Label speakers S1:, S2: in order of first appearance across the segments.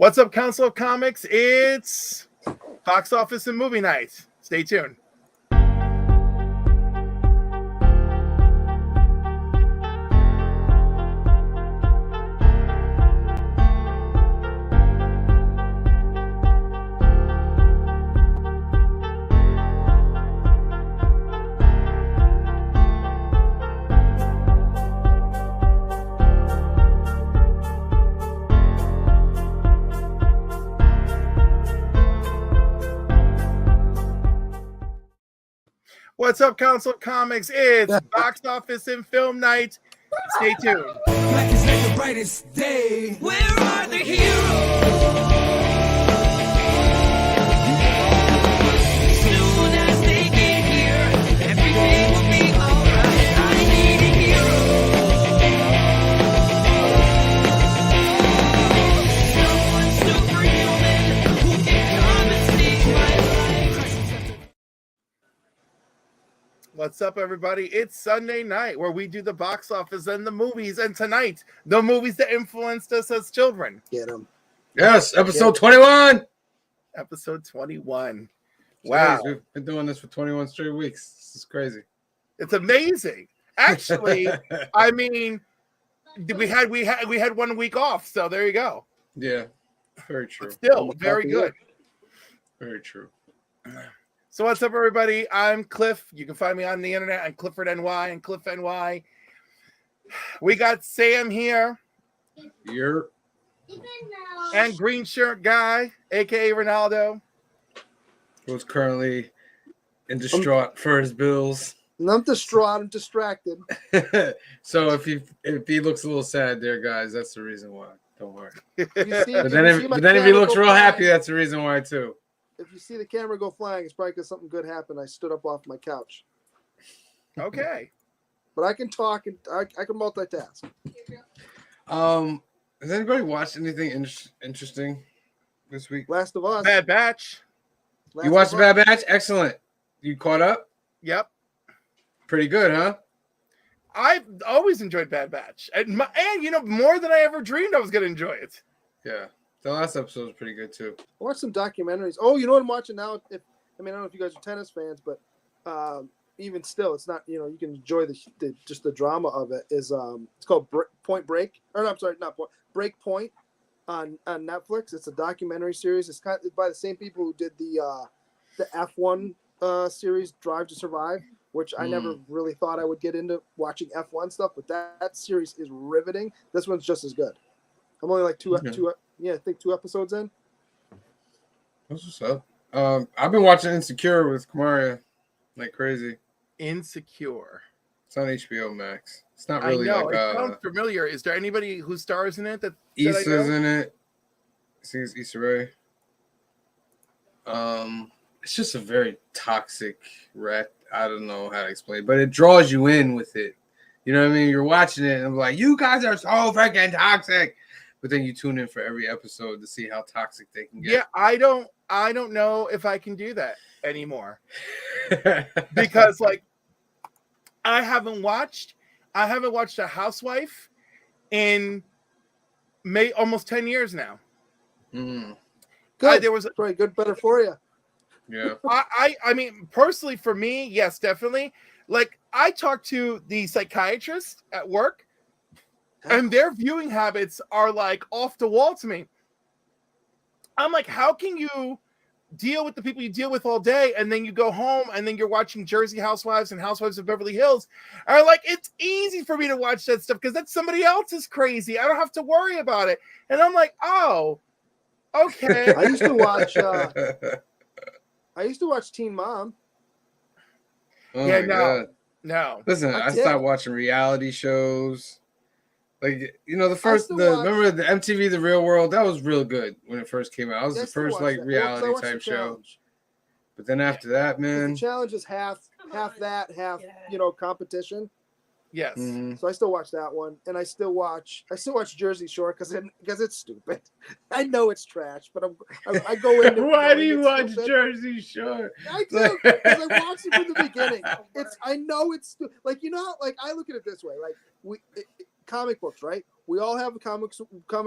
S1: What's up, Council of Comics? It's box office and movie night. Stay tuned. What's up, Council of Comics? It's box office and film night. Stay tuned.
S2: Black is like the brightest day. Where are the heroes? Soon as they get here, everything will be alright. I need a hero. Someone superhuman who can come and save my life.
S1: What's up, everybody? It's Sunday night where we do the box office and the movies. And tonight, the movies that influenced us as children.
S3: Get them.
S4: Yes, episode 21.
S1: Episode 21. Wow.
S4: Jeez, we've been doing this for 21 straight weeks. This is crazy.
S1: It's amazing. Actually, I mean, we had 1 week off, so there you go.
S4: Yeah, very true.
S1: But still, very good.
S4: Very true.
S1: So what's up, everybody? I'm Cliff. You can find me on the internet. I'm Clifford NY and Cliff NY. We got Sam here.
S4: You're
S1: And Green Shirt Guy, aka Ronaldo.
S4: who's currently in distraught for his bills.
S3: I'm distraught. I'm distracted.
S4: So if he looks a little sad there, guys, that's the reason why. Don't worry.
S3: You see,
S4: But then if he looks real happy, that's the reason why too.
S3: If you see the camera go flying, it's probably because something good happened. I stood up off my couch.
S1: Okay.
S3: But I can talk and I can multitask.
S4: Has anybody watched anything interesting this week?
S3: Last of Us.
S1: Bad Batch.
S3: Last
S4: You watched
S3: of
S4: Bad
S3: Us.
S4: Batch? Excellent. You caught up?
S1: Yep.
S4: Pretty good, huh?
S1: I've always enjoyed Bad Batch. And you know, more than I ever dreamed I was going to enjoy it.
S4: Yeah. The last episode was pretty good too.
S3: I watched some documentaries. Oh, you know what I'm watching now? I don't know if you guys are tennis fans, but even still, it's not. You know, you can enjoy just the drama of it. It's called Point Break, or no, I'm sorry, not Point Break Point on Netflix. It's a documentary series. It's kind of by the same people who did the F1 series Drive to Survive, which I never really thought I would get into watching F1 stuff, but that series is riveting. This one's just as good. I'm only like two episodes in.
S4: That's what's up. I've been watching Insecure with Kamaria like crazy.
S1: Insecure.
S4: It's on HBO Max. It's not really
S1: I know.
S4: like
S1: It sounds familiar. Is there anybody who stars in it that I
S4: Issa's
S1: know?
S4: in it. I think it's Issa Rae. It's just a very toxic rat. I don't know how to explain, but it draws you in with it. You know what I mean? You're watching it and I'm like, you guys are so freaking toxic. But then you tune in for every episode to see how toxic they can get.
S1: Yeah, I don't know if I can do that anymore. Because like I haven't watched A Housewife in almost 10 years now.
S3: Good.
S1: There was
S3: Probably good, better for you.
S4: Yeah.
S1: I mean, personally for me, yes, definitely. Like I talked to the psychiatrist at work, and their viewing habits are like off the wall to me. I'm like, how can you deal with the people you deal with all day, and then you go home and then you're watching Jersey Housewives and Housewives of Beverly Hills? And I'm like, it's easy for me to watch that stuff because that's somebody else's crazy. I don't have to worry about it. And I'm like, oh, okay.
S3: I used to watch Teen Mom.
S4: Oh
S1: Yeah,
S4: my
S1: no.
S4: God.
S1: No.
S4: Listen, I
S3: did.
S4: stopped watching reality shows. Like, you know,
S3: still
S4: remember the MTV The Real World? That was real good when it first came out. That was
S3: Yeah, I
S4: the
S3: still
S4: first
S3: watch
S4: like
S3: that. Well, 'cause I
S4: reality
S3: watched
S4: type
S3: The
S4: show.
S3: Challenge.
S4: But then after that, man.
S3: The challenge is half that, competition.
S1: Yes.
S4: Mhm.
S3: So I still watch that one, and I still watch Jersey Shore because it's stupid. I know it's trash, but I go in.
S4: Why do you
S3: it's
S4: watch
S3: stupid.
S4: Jersey Shore?
S3: I do because I watched it from the beginning. I know it's like, you know, like I look at it this way, like comic books, right? We all have comic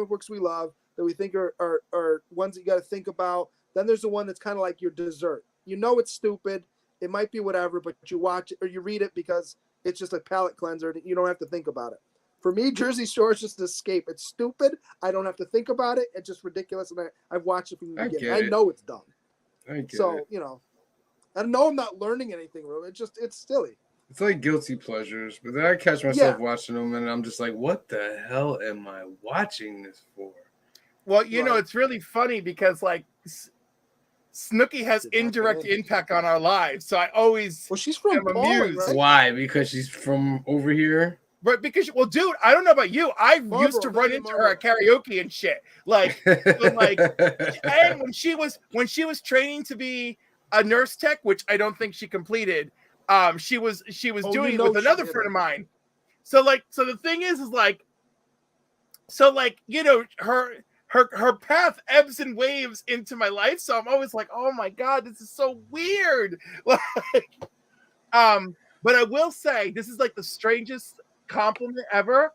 S3: books we love that we think are ones that you got to think about. Then there's the one that's kind of like your dessert. You know it's stupid. It might be whatever, but you watch it or you read it because it's just a palate cleanser. You don't have to think about it. For me, Jersey Shore is just an escape. It's stupid. I don't have to think about it. It's just ridiculous, and I've watched it from the beginning. I know it's dumb. So you know, I know I'm not learning anything. Really, it's silly.
S4: It's like guilty pleasures, but then I catch myself watching them, and I'm just like, "What the hell am I watching this for?"
S1: Well, you know, it's really funny because like Snooki has indirect impact on our lives, so I always
S3: she's from Poland, right?
S4: Why? Because she's from over here.
S1: But because, well, dude, I don't know about you. I used to run into her at karaoke and shit. Like, and when she was training to be a nurse tech, which I don't think she completed, she was doing it with another friend of mine. So the thing is like, you know, her path ebbs and waves into my life. So I'm always like, oh my God, this is so weird. Like, but I will say this is like the strangest compliment ever.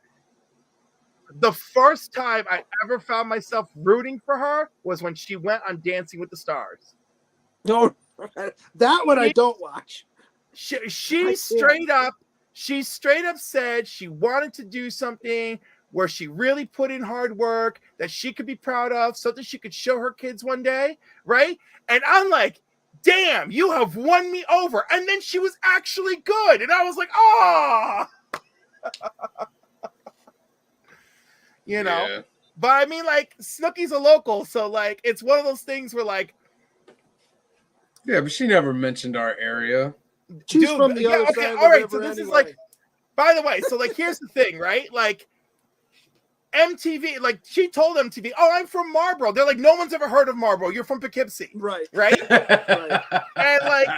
S1: The first time I ever found myself rooting for her was when she went on Dancing with the Stars.
S3: No, that one I don't watch.
S1: She straight up said she wanted to do something where she really put in hard work that she could be proud of, something she could show her kids one day, right? And I'm like, damn, you have won me over. And then she was actually good. And I was like, oh, you know. Yeah. But I mean, like, Snooki's a local, so like it's one of those things where like,
S4: yeah, but she never mentioned our area.
S3: She's from the other side of the river.
S1: So this is like, by the way, so like here's the thing, right? Like MTV, like she told MTV, oh, I'm from Marlboro. They're like, no one's ever heard of Marlboro. You're from Poughkeepsie.
S3: Right.
S1: And like,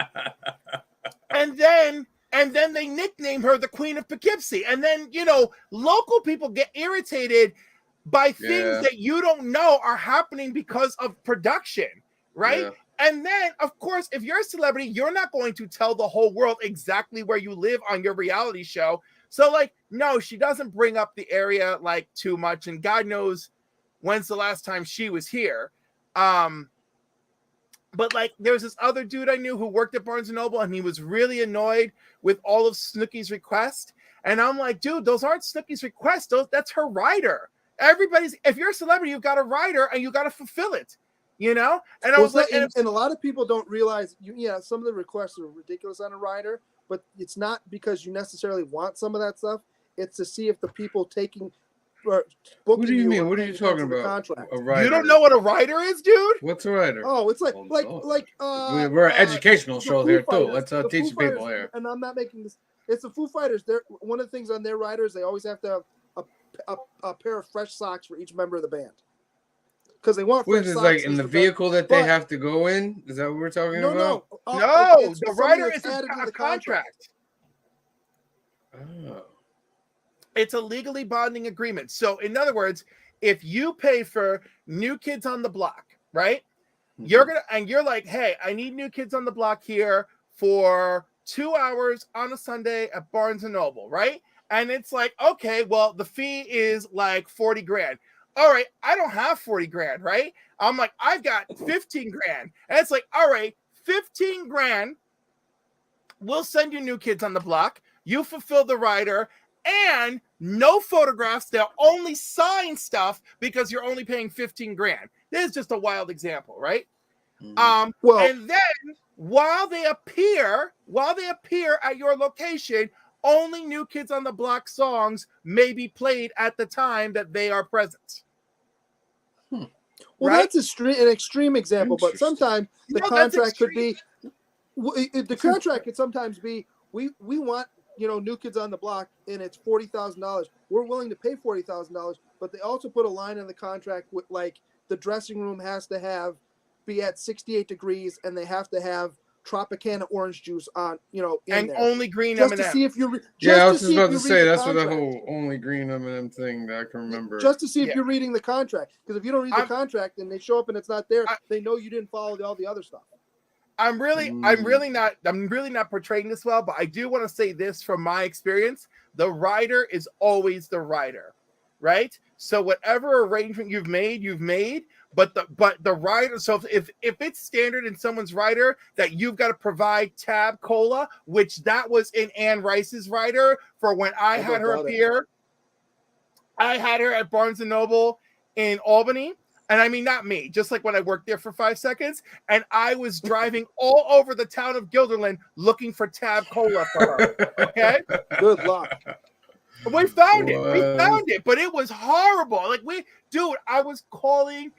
S1: and then they nickname her the Queen of Poughkeepsie. And then, you know, local people get irritated by things that you don't know are happening because of production, right? Yeah. And then, of course, if you're a celebrity, you're not going to tell the whole world exactly where you live on your reality show. So, like, no, she doesn't bring up the area, like, too much. And God knows when's the last time she was here. But, like, there was this other dude I knew who worked at Barnes & Noble, and he was really annoyed with all of Snooki's requests. And I'm like, dude, those aren't Snooki's requests. That's her rider. If you're a celebrity, you've got a rider, and you got to fulfill it. You know, and I was like,
S3: and a lot of people don't realize, some of the requests are ridiculous on a rider, but it's not because you necessarily want some of that stuff. It's to see if the people taking or booking.
S4: What do you mean? What are you talking about?
S1: A rider. You don't know what a rider is, dude?
S4: What's a rider?
S3: Oh, it's like
S4: we're an educational show here too. Let's teach people here.
S3: And I'm not making this. It's the Foo Fighters. They're one of the things on their riders. They always have to have a pair of fresh socks for each member of the band. Because they want
S4: fresh socks. Like in the vehicle that they have to go in? Is that what we're talking about?
S1: No. The rider is a contract.
S4: Oh.
S1: It's a legally binding agreement. So, in other words, if you pay for New Kids on the Block, right? Mm-hmm. You're like, hey, I need New Kids on the Block here for 2 hours on a Sunday at Barnes & Noble, right? And it's like, okay, well, the fee is like $40,000. All right, I don't have $40,000, right? I'm like, I've got $15,000. And it's like, all right, $15,000. We'll send you New Kids on the Block. You fulfill the rider and no photographs. They'll only sign stuff because you're only paying $15,000. This is just a wild example, right?
S3: Mm-hmm.
S1: And then while they appear at your location, only New Kids on the Block songs may be played at the time that they are present.
S3: Well, right? That's an extreme example, but sometimes the contract could be. The contract could sometimes be we want New Kids on the Block, and it's $40,000. We're willing to pay $40,000, but they also put a line in the contract with like the dressing room has to be at 68 degrees, and they have to have Tropicana orange juice on, in
S1: and
S3: there.
S1: Only green
S3: just
S1: M&M.
S3: To see if you
S4: I was just about to say that's what the whole only green M&M thing that I can remember.
S3: Just to see if you're reading the contract, because if you don't read the contract and they show up and it's not there, they know you didn't follow all the other stuff.
S1: I'm really not portraying this well, but I do want to say this from my experience. the writer is always the writer, right? So whatever arrangement you've made. But the writer, so if it's standard in someone's writer that you've got to provide tab cola, which that was in Anne Rice's writer for when I had her appear. I had her at Barnes and Noble in Albany. And I mean, not me, just like when I worked there for 5 seconds. And I was driving all over the town of Guilderland looking for tab cola for her. Okay.
S3: Good luck.
S1: We found it. We found it, but it was horrible. Like I was calling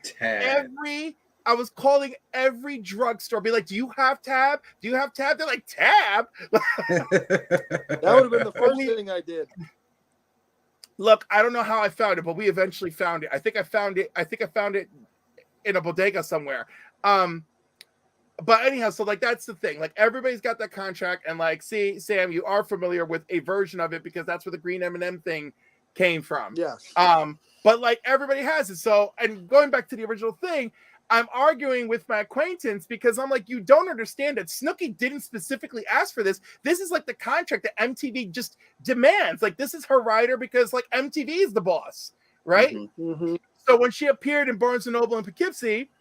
S1: every drugstore, be like, "Do you have tab? Do you have tab?" They're like, "Tab."
S3: That would have been the first thing I did.
S1: Look, I don't know how I found it, but we eventually found it. I think I found it in a bodega somewhere. But anyhow, so like that's the thing. Like everybody's got that contract, and like, see, Sam, you are familiar with a version of it because that's where the green M&M thing came from.
S3: Yes.
S1: But like everybody has it. So, and going back to the original thing, I'm arguing with my acquaintance because I'm like, you don't understand it. Snooki didn't specifically ask for this. This is like the contract that MTV just demands. Like this is her writer because like MTV is the boss, right?
S3: Mm-hmm.
S1: So when she appeared in Barnes and Noble in Poughkeepsie,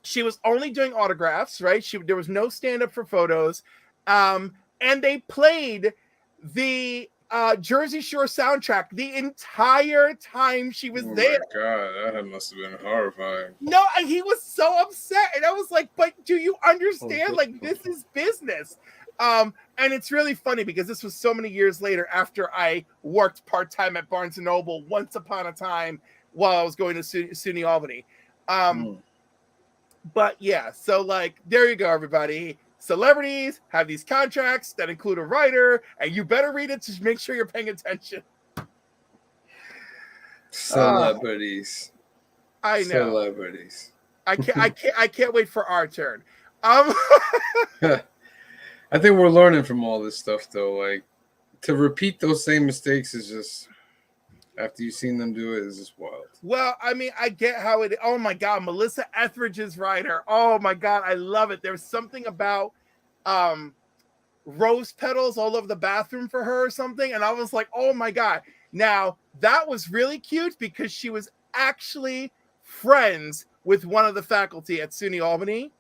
S1: she was only doing autographs, right? There was no stand-up for photos. And they played the Jersey Shore soundtrack the entire time she was there.
S4: Oh my God, that must have been horrifying.
S1: No, and he was so upset. And I was like, but do you understand? Like, this is business. And it's really funny because this was so many years later after I worked part-time at Barnes & Noble once upon a time while I was going to SUNY Albany. But yeah, so like, there you go, everybody. Celebrities have these contracts that include a writer, and you better read it to make sure you're paying attention.
S4: Celebrities.
S1: I know.
S4: Celebrities.
S1: I can't wait for our turn.
S4: I think we're learning from all this stuff, though. Like, to repeat those same mistakes is just, after you've seen them do it, is just wild.
S1: Well, I mean, I get how it. Oh my God, Melissa Etheridge's writer. Oh my God, I love it. There's something about rose petals all over the bathroom for her or something, and I was like, oh my God. Now that was really cute because she was actually friends with one of the faculty at SUNY Albany,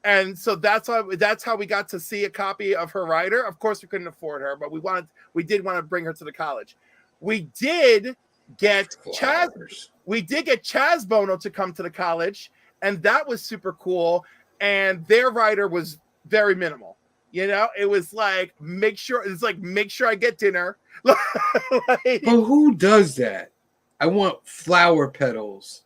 S1: and so that's how we got to see a copy of her writer. Of course, we couldn't afford her, but we did want to bring her to the college. We did get Chaz Bono to come to the college, and that was super cool. And their writer was very minimal. You know, it was like make sure I get dinner. Like,
S4: but who does that? I want flower petals.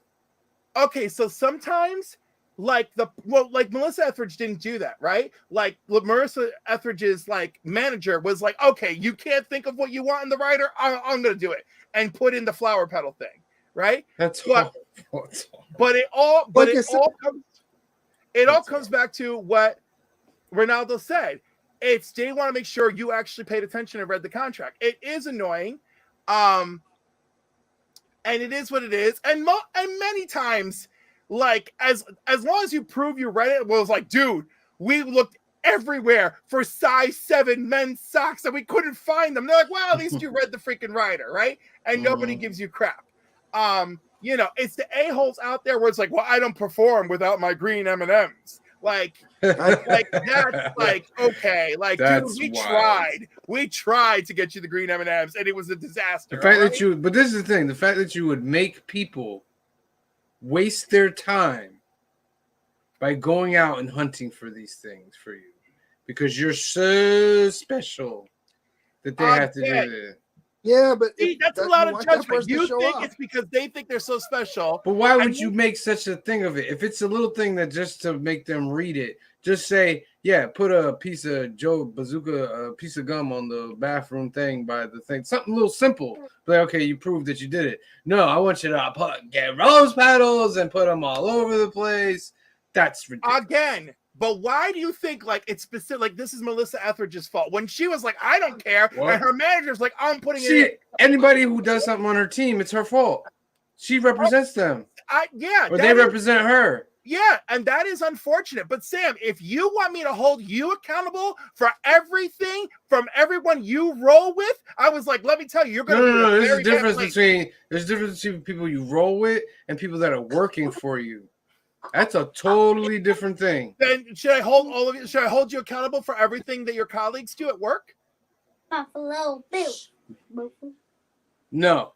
S1: Okay, so sometimes like Melissa Etheridge didn't do that, right? Like Melissa Etheridge's like manager was like, okay, you can't think of what you want in the writer, I'm gonna do it and put in the flower petal thing, right?
S4: That's
S1: but it all comes back to what Ronaldo said. It's they want to make sure you actually paid attention and read the contract. It is annoying, and it is what it is. And many times, like as long as you prove you read it, well, it's like, dude, we looked everywhere for size 7 men's socks and we couldn't find them. They're like, well, at least you read the freaking writer, right? And nobody gives you crap. You know, it's the a-holes out there where it's like, well, I don't perform without my green M&Ms. Like that's like, okay, like,
S4: that's
S1: dude,
S4: wild.
S1: we tried to get you the green M&Ms and it was a disaster.
S4: The fact that but this is the thing, the fact that you would make people waste their time by going out and hunting for these things for you because you're so special that they have to do it.
S3: Yeah, but
S1: that's a lot of judgment. You think it's because they think they're so special.
S4: But why would you make such a thing of it? If it's a little thing that just to make them read it, just say, yeah, put a piece of Joe Bazooka, a piece of gum on the bathroom thing by the thing. Something a little simple. But like, okay, you proved that you did it. No, I want you to get rose petals and put them all over the place. That's ridiculous.
S1: Again. But why do you think like it's specific? Like this is Melissa Etheridge's fault when she was like, "I don't care," and her manager's like, "I'm putting it in."
S4: Anybody who does something on her team, it's her fault. She represents them.
S1: Or
S4: they represent her.
S1: Yeah, and that is unfortunate. But Sam, if you want me to hold you accountable for everything from everyone you roll with, I was like, let me tell you, you're going to
S4: No.
S1: be
S4: There's a
S1: very bad
S4: difference
S1: place.
S4: between people you roll with and people that are working for you. That's a totally different thing.
S1: Then should I hold all of you? Should I hold you accountable for everything that your colleagues do at work?
S5: Buffalo Bill.
S4: No.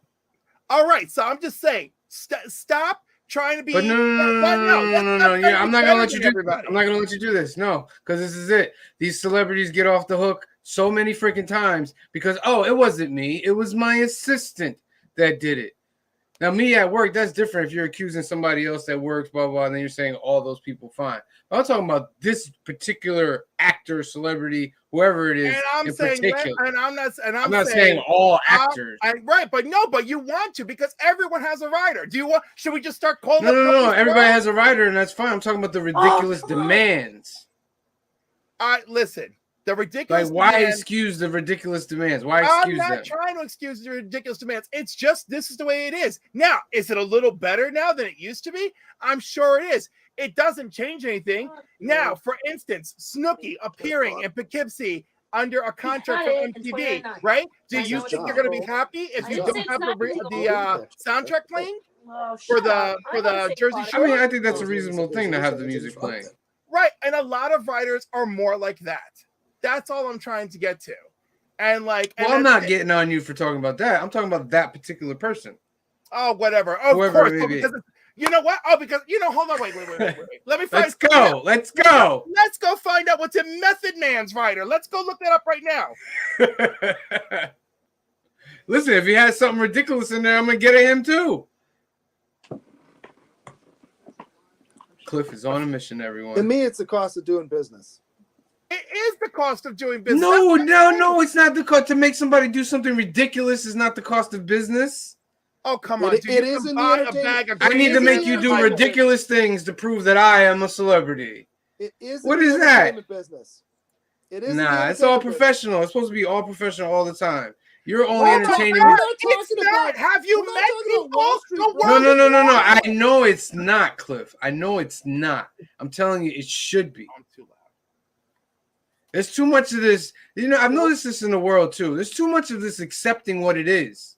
S1: All right, so I'm just saying, stop trying to be.
S4: But no. Yeah, I'm not gonna let you do. I'm not gonna let you do this. No, because this is it. These celebrities get off the hook so many freaking times because it wasn't me. It was my assistant that did it. Now, me at work, that's different. If you're accusing somebody else that works, blah blah, and then you're saying all those people fine. But I'm talking about this particular actor, celebrity, whoever it is.
S1: And I'm
S4: in
S1: saying,
S4: particular.
S1: and I'm
S4: I'm not saying all actors.
S1: Right, but you want to because everyone has a writer. Do you want? Should we just start calling?
S4: No. Everybody has a writer, and that's fine. I'm talking about the ridiculous demands.
S1: Listen, the ridiculous.
S4: Like, why
S1: demands,
S4: excuse the ridiculous demands? Why
S1: I'm
S4: excuse
S1: not
S4: them?
S1: trying to excuse the ridiculous demands. It's just this is the way it is. Now, is it a little better now than it used to be? I'm sure it is. It doesn't change anything. Now, for instance, Snooki appearing in Poughkeepsie under a contract from MTV, right? Do you think you're going to be happy if you don't have the soundtrack playing for the Jersey
S4: I
S1: Shore?
S4: mean, I think that's a reasonable thing to have the music playing.
S1: Right, and a lot of writers are more like that. That's all I'm trying to get to. And like,
S4: Well, I'm not getting on you for talking about that. I'm talking about that particular person.
S1: Oh, whatever. Of
S4: Whoever
S1: course.
S4: it may be.
S1: You know what? Oh, because hold on, wait. Let me find.
S4: Let's go. Let's go.
S1: Let's go find out what's in Method Man's writer. Let's go look that up right now.
S4: Listen, if he has something ridiculous in there, I'm gonna get at him too. Cliff is on a mission, everyone.
S3: To me, it's the cost of doing business.
S1: It is the cost of doing business.
S4: No, it's not the cost. To make somebody do something ridiculous is not the cost of business.
S1: Oh, come on.
S3: It is in the
S1: buy a
S3: entertainment-
S1: bag of
S4: I need to
S1: green
S4: make
S1: beans
S4: you
S1: and
S4: do
S1: buy
S4: ridiculous things to prove that I am a celebrity.
S3: It is.
S4: What
S3: in
S4: is
S3: the
S4: that?
S3: entertainment business. It is. in the
S4: Nah, it's all
S3: entertainment business.
S4: professional. It's supposed to be all professional all the time. You're only
S1: Well,
S4: entertaining.
S3: we're not
S1: It's
S3: talking
S1: not.
S3: about-
S1: Have you
S3: we're not
S1: met
S3: talking
S1: people?
S3: about Wall Street,
S1: The
S3: bro.
S1: world is
S4: No.
S1: wrong.
S4: I know it's not, Cliff. I know it's not. I'm telling you, it should be.
S1: I'm too loud.
S4: There's too much of this. I've noticed this in the world too. There's too much of this accepting what it is.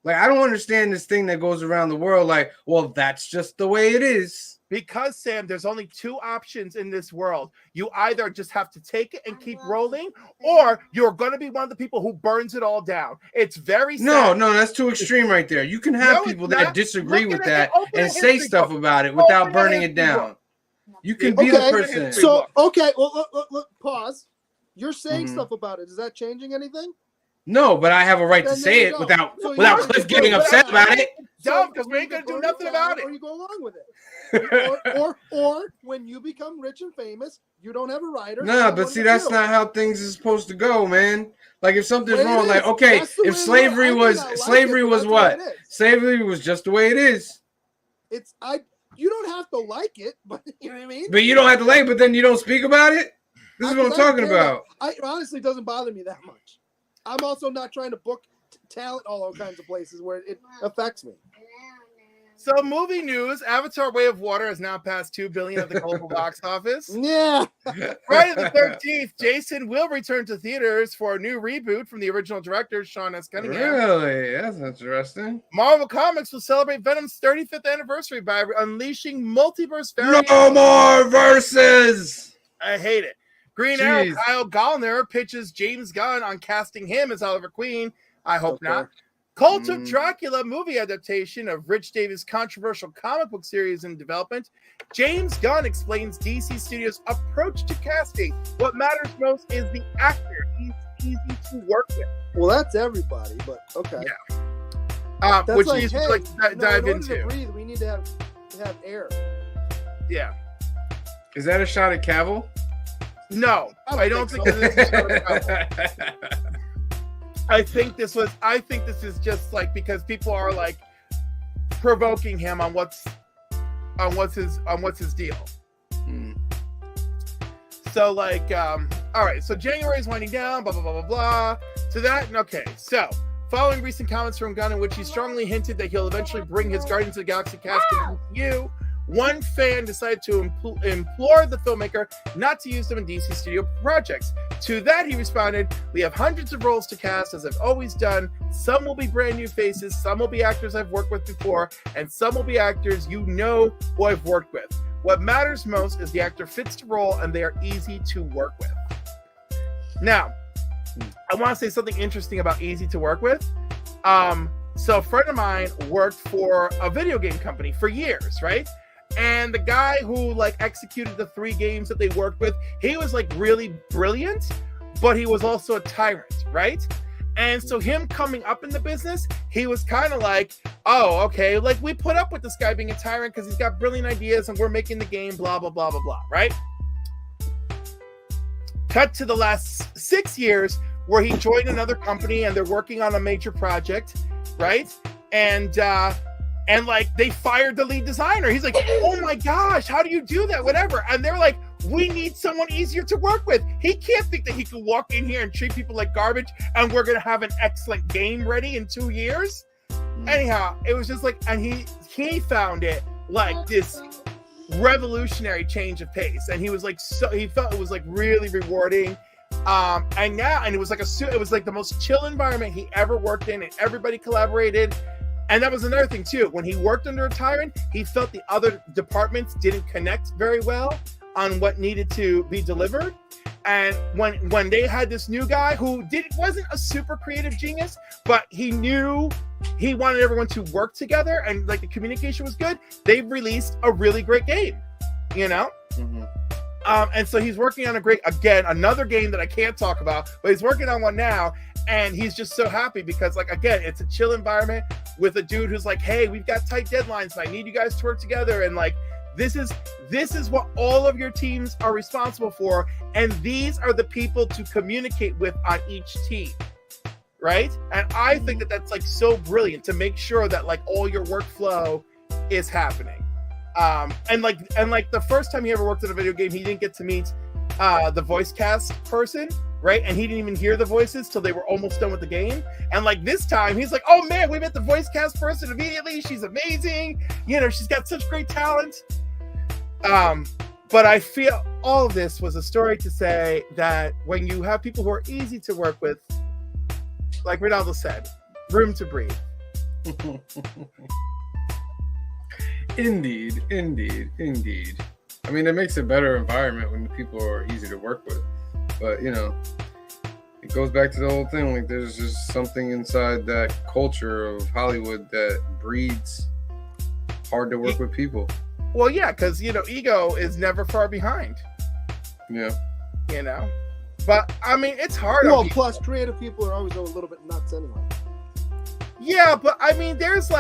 S4: Like, I don't understand this thing that goes around the world like, well, that's just the way it is.
S1: Because, Sam, there's only two options in this world. You either just have to take it and keep rolling, or you're going to be one of the people who burns it all down. It's very sad.
S4: No, that's too extreme right there. You can have
S1: No, it's
S4: people that
S1: not.
S4: disagree
S1: Look
S4: with
S1: at
S4: that
S1: it. Open
S4: and
S1: a
S4: say
S1: history
S4: stuff
S1: book.
S4: about it without
S1: Open a
S4: burning it
S1: history
S4: down.
S1: book.
S4: You can be the person.
S3: So, okay, well, look, pause. You're saying
S4: Mhm.
S3: stuff about it. Is that changing anything?
S4: No, but I have a right to
S3: Then
S4: say
S3: there you
S4: it
S3: go.
S4: without
S3: So
S4: without
S3: you're-
S4: Cliff getting
S1: but
S4: upset about it.
S1: Dumb, because we
S3: when
S1: ain't
S3: you
S1: going to do
S3: burn
S1: nothing
S3: down,
S1: about
S3: Or
S1: it.
S3: you go along with it. or when you become rich and famous, you don't have a writer.
S4: Nah,
S3: you
S4: but
S3: don't
S4: see,
S3: have
S4: that's
S3: a
S4: not how things are supposed to go, man. Like, if something's
S3: Way it
S4: wrong, like,
S3: is.
S4: okay,
S3: That's the way
S4: if
S3: it is.
S4: slavery
S3: I may
S4: was
S3: not like
S4: slavery
S3: it, but
S4: was
S3: that's the
S4: what?
S3: way it is.
S4: Slavery was just the way it is.
S3: You don't have to like it, but you know what I mean.
S4: But you don't have to like, but then you don't speak about it. This is what I'm talking about.
S3: It honestly doesn't bother me that much. I'm also not trying to book talent all kinds of places where it affects me.
S1: So, movie news: Avatar: Way of Water has now passed $2 billion at the global box office.
S3: Yeah.
S1: Friday the 13th, Jason will return to theaters for a new reboot from the original director, Sean S. Cunningham.
S4: Really? That's interesting.
S1: Marvel Comics will celebrate Venom's 35th anniversary by unleashing multiverse variants.
S4: No more verses.
S1: I hate it. Green Arrow,
S4: Jeez.
S1: Kyle Gallner pitches James Gunn on casting him as Oliver Queen. I hope
S3: Okay.
S1: not. Cult of
S4: Mm.
S1: Dracula movie adaptation of Rich Davis' controversial comic book series in development. James Gunn explains DC Studios' approach to casting. What matters most is the actor. He's easy to work with.
S3: Well, that's everybody, but okay. That's
S1: Which
S3: like,
S1: needs
S3: hey,
S1: to like dive
S3: in order to
S1: into.
S3: breathe, we need to have air.
S1: Yeah.
S4: Is that a shot at Cavill?
S1: No, I don't think
S3: so.
S1: this is a show of Cavill. I think this is just like because people are like provoking him on what's his deal.
S4: Hmm.
S1: So like all right, so January is winding down, blah blah blah blah blah. So that okay, so following recent comments from Gunn in which he strongly hinted that he'll eventually bring his Guardians of the Galaxy cast to the MCU, one fan decided to implore the filmmaker not to use them in DC studio projects. To that, he responded, "We have hundreds of roles to cast, as I've always done. Some will be brand new faces, some will be actors I've worked with before, and some will be actors you know who I've worked with. What matters most is the actor fits the role and they are easy to work with." Now, I want to say something interesting about easy to work with. So a friend of mine worked for a video game company for years, right? And the guy who like executed the 3 games that they worked with, he was like really brilliant, but he was also a tyrant, right? And so him coming up in the business, he was kind of like, oh, okay, like we put up with this guy being a tyrant because he's got brilliant ideas and we're making the game, blah, blah, blah, blah, blah, right? Cut to the last 6 years where he joined another company and they're working on a major project, right? And like they fired the lead designer. He's like, oh my gosh, how do you do that? Whatever. And they're like, we need someone easier to work with. He can't think that he can walk in here and treat people like garbage and we're gonna have an excellent game ready in 2 years. Anyhow, it was just like, and he found it like this revolutionary change of pace, and he was like, so he felt it was like really rewarding. And it was like the most chill environment he ever worked in, and everybody collaborated. And that was another thing too. When he worked under a tyrant, he felt the other departments didn't connect very well on what needed to be delivered. And when they had this new guy who wasn't a super creative genius, but he knew he wanted everyone to work together and like the communication was good, they released a really great game, you know?
S4: Mm-hmm.
S1: And so he's working on another game that I can't talk about, but he's working on one now. And he's just so happy because, like, again, it's a chill environment with a dude who's like, hey, we've got tight deadlines and I need you guys to work together. And like, this is what all of your teams are responsible for. And these are the people to communicate with on each team. Right. And I think that that's like so brilliant to make sure that like all your workflow is happening. And the first time he ever worked in a video game, he didn't get to meet the voice cast person, right? And he didn't even hear the voices till they were almost done with the game. And like this time, he's like, oh man, we met the voice cast person immediately. She's amazing. You know, she's got such great talent. But I feel all of this was a story to say that when you have people who are easy to work with, like Ronaldo said, room to breathe.
S4: Indeed. I mean, it makes a better environment when the people are easy to work with. But, you know, it goes back to the whole thing. Like, there's just something inside that culture of Hollywood that breeds hard to work with people.
S1: Well, yeah, because, you know, ego is never far behind.
S4: Yeah.
S1: You know? But, I mean, it's hard.
S3: Well, plus, creative people are always a little bit nuts anyway.
S1: Yeah, but I mean, there's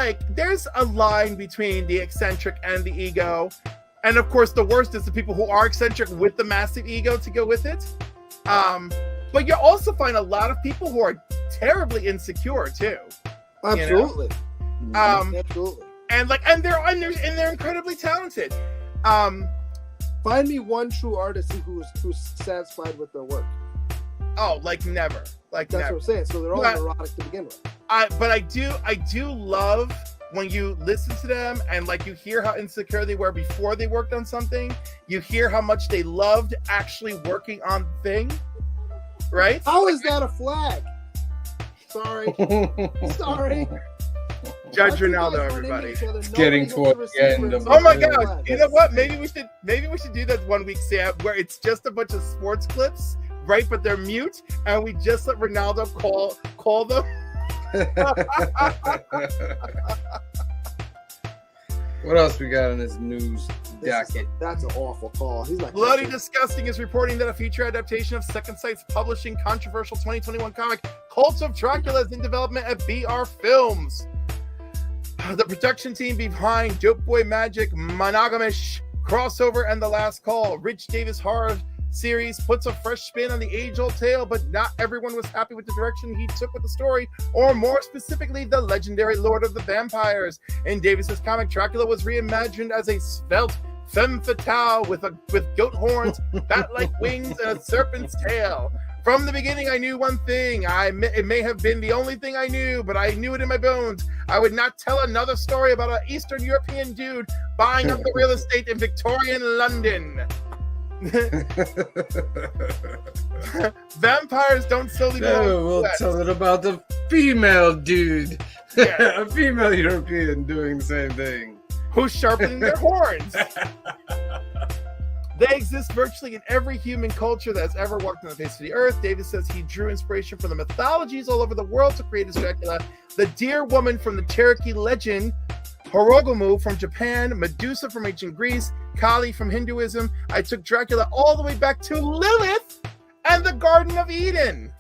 S1: a line between the eccentric and the ego. And of course, the worst is the people who are eccentric with the massive ego to go with it. But you also find a lot of people who are terribly insecure too.
S3: Absolutely.
S1: You know?
S3: Absolutely.
S1: And they're incredibly talented.
S3: Find me one true artist who's satisfied with their work.
S1: Oh, like never. Like
S3: That's
S1: never.
S3: what I'm saying. So they're all neurotic to begin with.
S1: But I do love when you listen to them and like you hear how insecure they were before they worked on something. You hear how much they loved actually working on the thing, right?
S3: How is that a flag? Sorry.
S1: Judge Ronaldo, everybody.
S4: It's getting toward the end of
S1: Oh my God! You know what? Maybe we should do that one week, Sam, where it's just a bunch of sports clips, right? But they're mute, and we just let Ronaldo call them.
S4: What else we got in this news docket?
S3: That's an awful call. He's like
S1: Bloody Disgusting is reporting that a future adaptation of Second Sight's publishing controversial 2021 comic Cult of Dracula is in development at BR Films. The production team behind Dope Boy Magic, Monogamish, Crossover, and The Last Call, Rich Davis horror series puts a fresh spin on the age-old tale, but not everyone was happy with the direction he took with the story, or more specifically, the legendary Lord of the Vampires. In Davis's comic, Dracula was reimagined as a svelte femme fatale with goat horns, bat-like wings, and a serpent's tail. From the beginning, I knew one thing. It may have been the only thing I knew, but I knew it in my bones. I would not tell another story about an Eastern European dude buying up the real estate in Victorian London. Vampires don't solely belong to
S4: No,
S1: the
S4: we'll
S1: West.
S4: tell it about the female dude.
S1: Yeah.
S4: A female European doing the same thing.
S1: Who's sharpening their horns. They exist virtually in every human culture that has ever walked on the face of the earth. David says he drew inspiration from the mythologies all over the world to create his Dracula. The deer woman from the Cherokee legend, Horogomu from Japan, Medusa from ancient Greece, Kali from Hinduism. I took Dracula all the way back to Lilith and the Garden of Eden.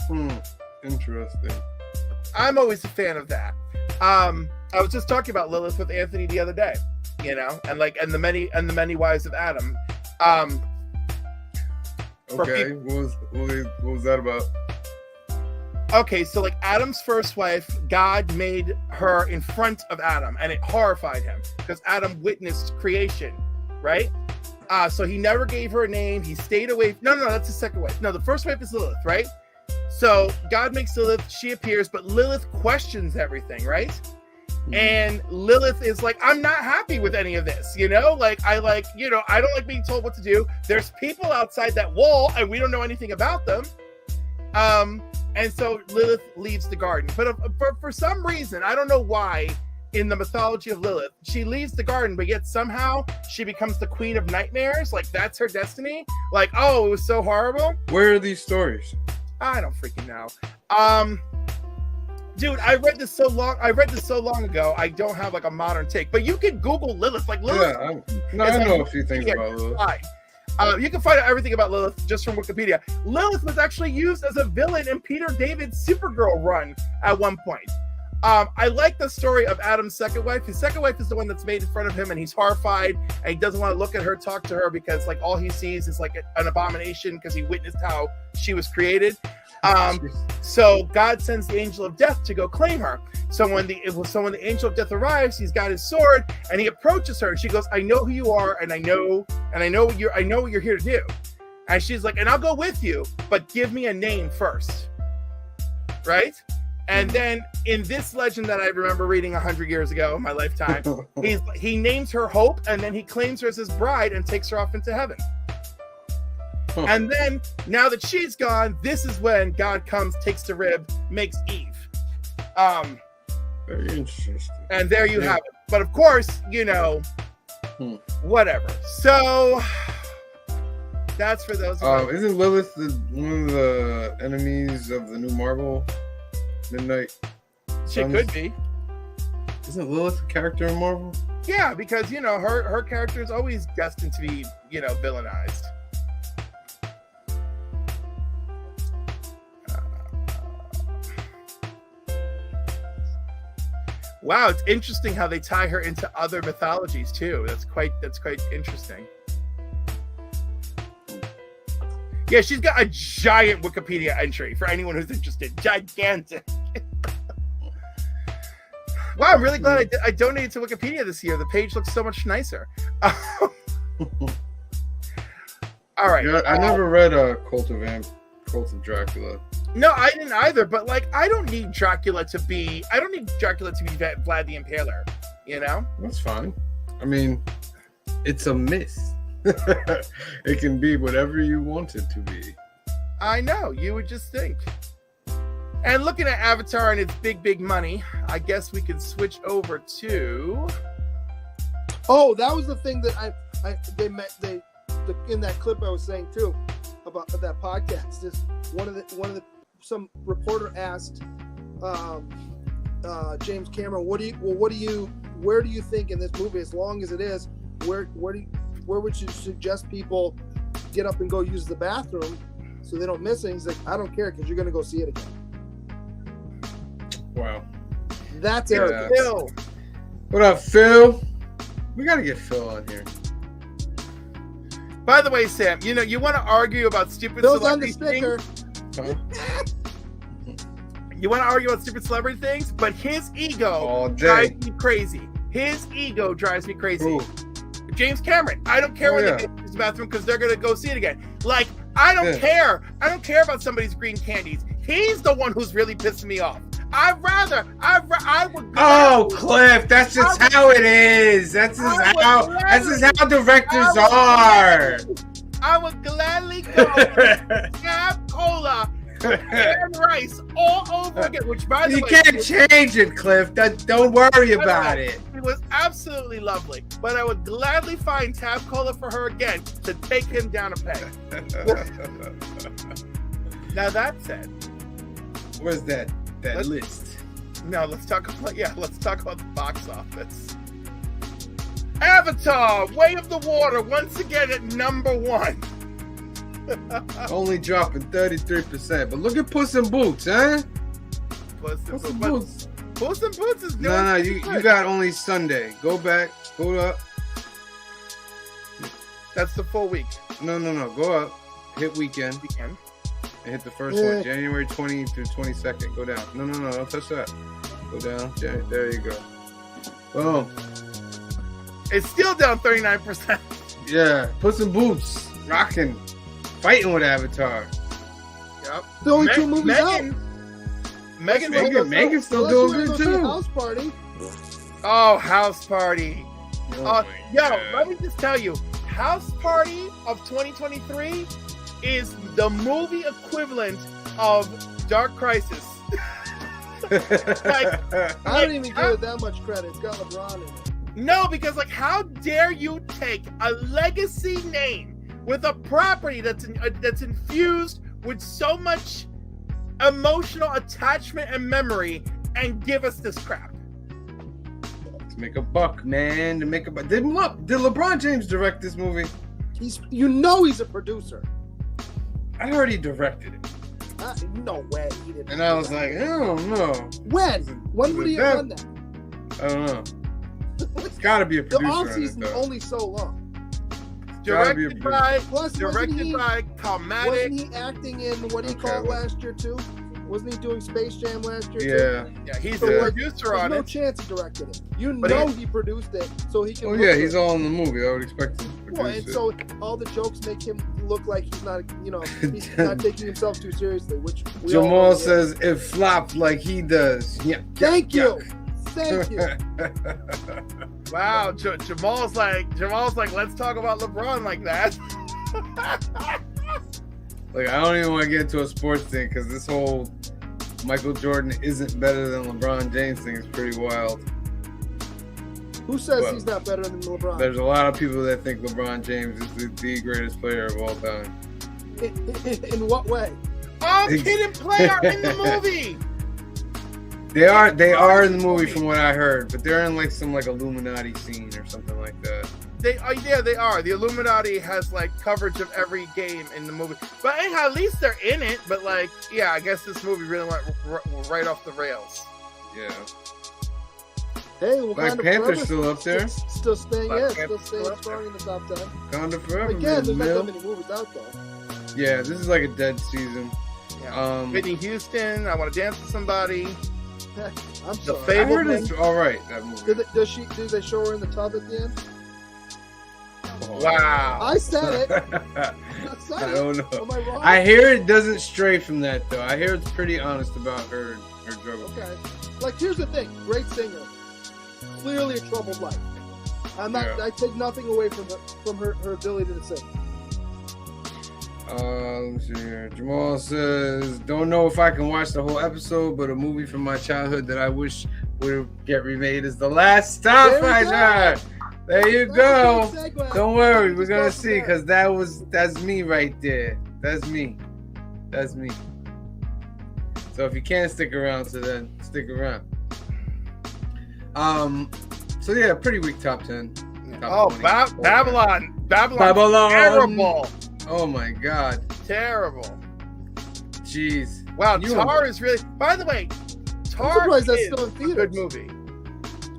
S4: Interesting.
S1: I'm always a fan of that. I was just talking about Lilith with Anthony the other day, you know, and the many wives of Adam. For
S4: Okay, what was that about?
S1: Okay, so like Adam's first wife, God made her in front of Adam, and it horrified him because Adam witnessed creation, right? So he never gave her a name. He stayed away. No, that's his second wife. No, the first wife is Lilith, right? So God makes Lilith, she appears, but Lilith questions everything, right? And Lilith is like, I'm not happy with any of this, you know? Like, I don't like being told what to do. There's people outside that wall, and we don't know anything about them. And so Lilith leaves the garden. But for some reason, I don't know why, in the mythology of Lilith, she leaves the garden, but yet somehow she becomes the queen of nightmares. Like, that's her destiny. Like, oh, it was so horrible.
S4: Where are these stories?
S1: I don't freaking know. Dude, I read this so long ago. I don't have like a modern take, but you can Google Lilith. Like Lilith,
S4: Yeah, I know a few things about Lilith.
S1: you can find out everything about Lilith just from Wikipedia. Lilith was actually used as a villain in Peter David's Supergirl run at one point. I like the story of Adam's second wife. His second wife is the one that's made in front of him, and he's horrified, and he doesn't want to look at her, talk to her, because like all he sees is like an abomination because he witnessed how she was created. So God sends the angel of death to go claim her. So when the angel of death arrives, he's got his sword and he approaches her. And she goes, "I know who you are, and I know what you're here to do." And she's like, "And I'll go with you, but give me a name first." Right? And then in this legend that I remember reading 100 years ago in my lifetime, he names her Hope, and then he claims her as his bride and takes her off into heaven. And then, now that she's gone, this is when God comes, takes the rib, makes Eve.
S4: Very interesting.
S1: And there you have it. But of course, you know, whatever. So, that's for those.
S4: Isn't Lilith one of the enemies of the new Marvel Midnight?
S1: She could be.
S4: Isn't Lilith a character in Marvel?
S1: Yeah, because, you know, her character is always destined to be, you know, villainized. Wow, it's interesting how they tie her into other mythologies too. That's quite interesting. Yeah, she's got a giant Wikipedia entry for anyone who's interested. Gigantic. Wow, I'm really glad I donated to Wikipedia this year. The page looks so much nicer. All right.
S4: Yeah, I never read Cult of Dracula.
S1: No, I didn't either. But like, I don't need Dracula to be Vlad the Impaler. You know,
S4: That's fine. I mean, it's a myth. It can be whatever you want it to be.
S1: I know. You would just think. And looking at Avatar and its big money, I guess we could switch over to.
S3: Oh, that was the thing that in that clip I was saying too about that podcast. Just some reporter asked James Cameron, where do you think in this movie, as long as it is, where would you suggest people get up and go use the bathroom so they don't miss it? He's like, I don't care, because you're going to go see it again.
S4: Wow.
S3: That's
S4: Yeah.
S3: arrogant.
S1: Phil.
S4: What up, Phil? We gotta get Phil on here.
S1: By the way, Sam, you know, you want to argue about stupid
S3: Phil's on the
S1: celebrity
S3: sticker.
S1: things? You want to argue about stupid celebrity things? But his ego
S4: All
S1: drives
S4: day.
S1: me crazy. His ego drives me crazy.
S4: Ooh.
S1: James Cameron. I don't care
S4: Oh,
S1: when
S4: yeah.
S1: they get to the bathroom because they're going to go see it again. Like, I don't
S4: Yeah.
S1: care. I don't care about somebody's green candies. He's the one who's really pissing me off. I would.
S4: Oh, Cliff, that's just how it is. That's just how directors are.
S1: I would gladly go have cola and rice all over again. Which, by the
S4: You
S1: way,
S4: can't change it, Cliff. Don't worry about it.
S1: it was absolutely lovely. But I would gladly find Tab Cola for her again to take him down a peg. Now that said,
S4: Where's that
S1: Let's-
S4: list?
S1: now let's talk about the box office. Avatar: Way of the Water once again at number 1.
S4: Only dropping 33%. But look at Puss in Boots, huh? Puss in Boots.
S1: Puss in Boots is doing
S4: No,
S1: pretty
S4: you
S1: good.
S4: got only Sunday. Go back. Go up.
S1: That's the full week.
S4: No. Go up. Hit weekend.
S1: Weekend.
S4: And hit the first
S3: Yeah.
S4: one. January 20 through 22nd. Go down. No. Don't touch that. Go down. There you go. Boom.
S1: It's still down 39%.
S4: Yeah. Puss in Boots. Rocking. Fighting with Avatar.
S1: Yep.
S3: The only two movies out.
S1: Megan
S4: Megan's still
S3: Unless you
S4: doing
S3: wanna
S4: good
S3: go see
S4: too.
S3: House Party.
S1: Oh, House Party.
S4: Oh my
S1: Yo,
S4: God.
S1: let me just tell you, House Party of 2023 is the movie equivalent of Dark Crisis.
S3: I
S1: Like,
S3: don't even give it that much credit. It's got LeBron in it.
S1: No, because like, how dare you take a legacy name with a property that's infused with so much emotional attachment and memory and give us this crap?
S4: To make a buck, man. To make a buck. Did LeBron James direct this movie?
S3: He's a producer.
S4: I heard he directed it.
S3: No way. He didn't.
S4: And I was like, I don't know.
S3: When would he have done that?
S4: I don't know. It's got to be a
S3: The
S4: producer
S3: off
S4: on it,
S3: season
S4: though.
S3: only so long.
S4: Gotta be a
S1: Directed by
S3: Plus,
S1: directed by
S3: wasn't
S1: Calmatic.
S3: he acting in what he
S4: Okay,
S3: called
S4: well-
S3: last year too? Wasn't he doing Space Jam last year too?
S4: Yeah.
S1: Yeah, he's
S3: So,
S1: the
S3: like,
S1: producer
S3: There's
S1: on
S3: no
S1: it.
S3: chance he directed it. You
S1: But
S3: know he produced it, so he can.
S4: Oh
S3: look
S4: yeah,
S3: good.
S4: he's all in the movie. I would expect him to
S3: Well,
S4: produce
S3: and
S4: it.
S3: so all the jokes make him look like he's not, he's not taking himself too seriously. Which we all know
S4: Jamal
S3: he is.
S4: says it flopped like he does. Yeah.
S3: Thank you, thank you.
S1: Wow, Jamal's like, let's talk about LeBron like that.
S4: Like I don't even want to get into a sports thing because this whole Michael Jordan isn't better than LeBron James thing is pretty wild.
S3: Who says
S4: Well,
S3: he's not better than LeBron?
S4: There's a lot of people that think LeBron James is the greatest player of all time.
S3: In what way?
S1: Oh, Kid and Play are in the movie.
S4: They are in the movie from what I heard, but they're in like some like Illuminati scene or something like that.
S1: They are. The Illuminati has like coverage of every game in the movie. But anyhow, at least they're in it. But like, yeah, I guess this movie really went right off the rails.
S4: Yeah.
S3: Hey,
S4: Black
S3: Wakanda
S4: Panther's
S3: Forever
S4: still up there.
S3: Still staying,
S1: Black
S3: yeah,
S1: Panther's
S3: still
S1: still
S3: staying
S1: up
S3: strong in the top 10.
S4: Wakanda Forever.
S3: Again, there's not
S4: Mill.
S3: that many movies out though.
S4: Yeah, this is like a dead season.
S1: Yeah. Whitney Houston, I Want to Dance with Somebody.
S3: I'm
S1: The
S3: sorry.
S4: I heard
S1: Fableman.
S4: it's all right. That movie.
S3: Do they show her in the tub at the end?
S1: Wow.
S3: I said it. I said
S4: I
S3: it.
S4: don't know.
S3: Am I wrong?
S4: I hear it doesn't stray from that though. I hear it's pretty honest about her drug abuse.
S3: Okay. Like, here's the thing. Great singer. Clearly a troubled life.
S4: Yeah.
S3: I take nothing away from her ability to sing.
S4: Let me see here. Jamal says, don't know if I can watch the whole episode, but a movie from my childhood that I wish would get remade is The Last Starfighter. There you go.
S3: That's a good segue.
S4: Don't worry, we're
S3: Just
S4: gonna
S3: go
S4: see
S3: from there.
S4: because that's me right there. That's me. So if you can't stick around, so then stick around. So yeah, pretty weak top 10. Top 20.
S1: Babylon.
S4: Babylon.
S1: Terrible.
S4: Oh my god.
S1: Terrible.
S4: Jeez.
S1: Wow,
S4: You
S1: Tar is really. By the way,
S3: I'm
S1: Tar
S3: surprised that's
S1: is
S3: still in
S1: a
S3: theaters.
S1: good movie.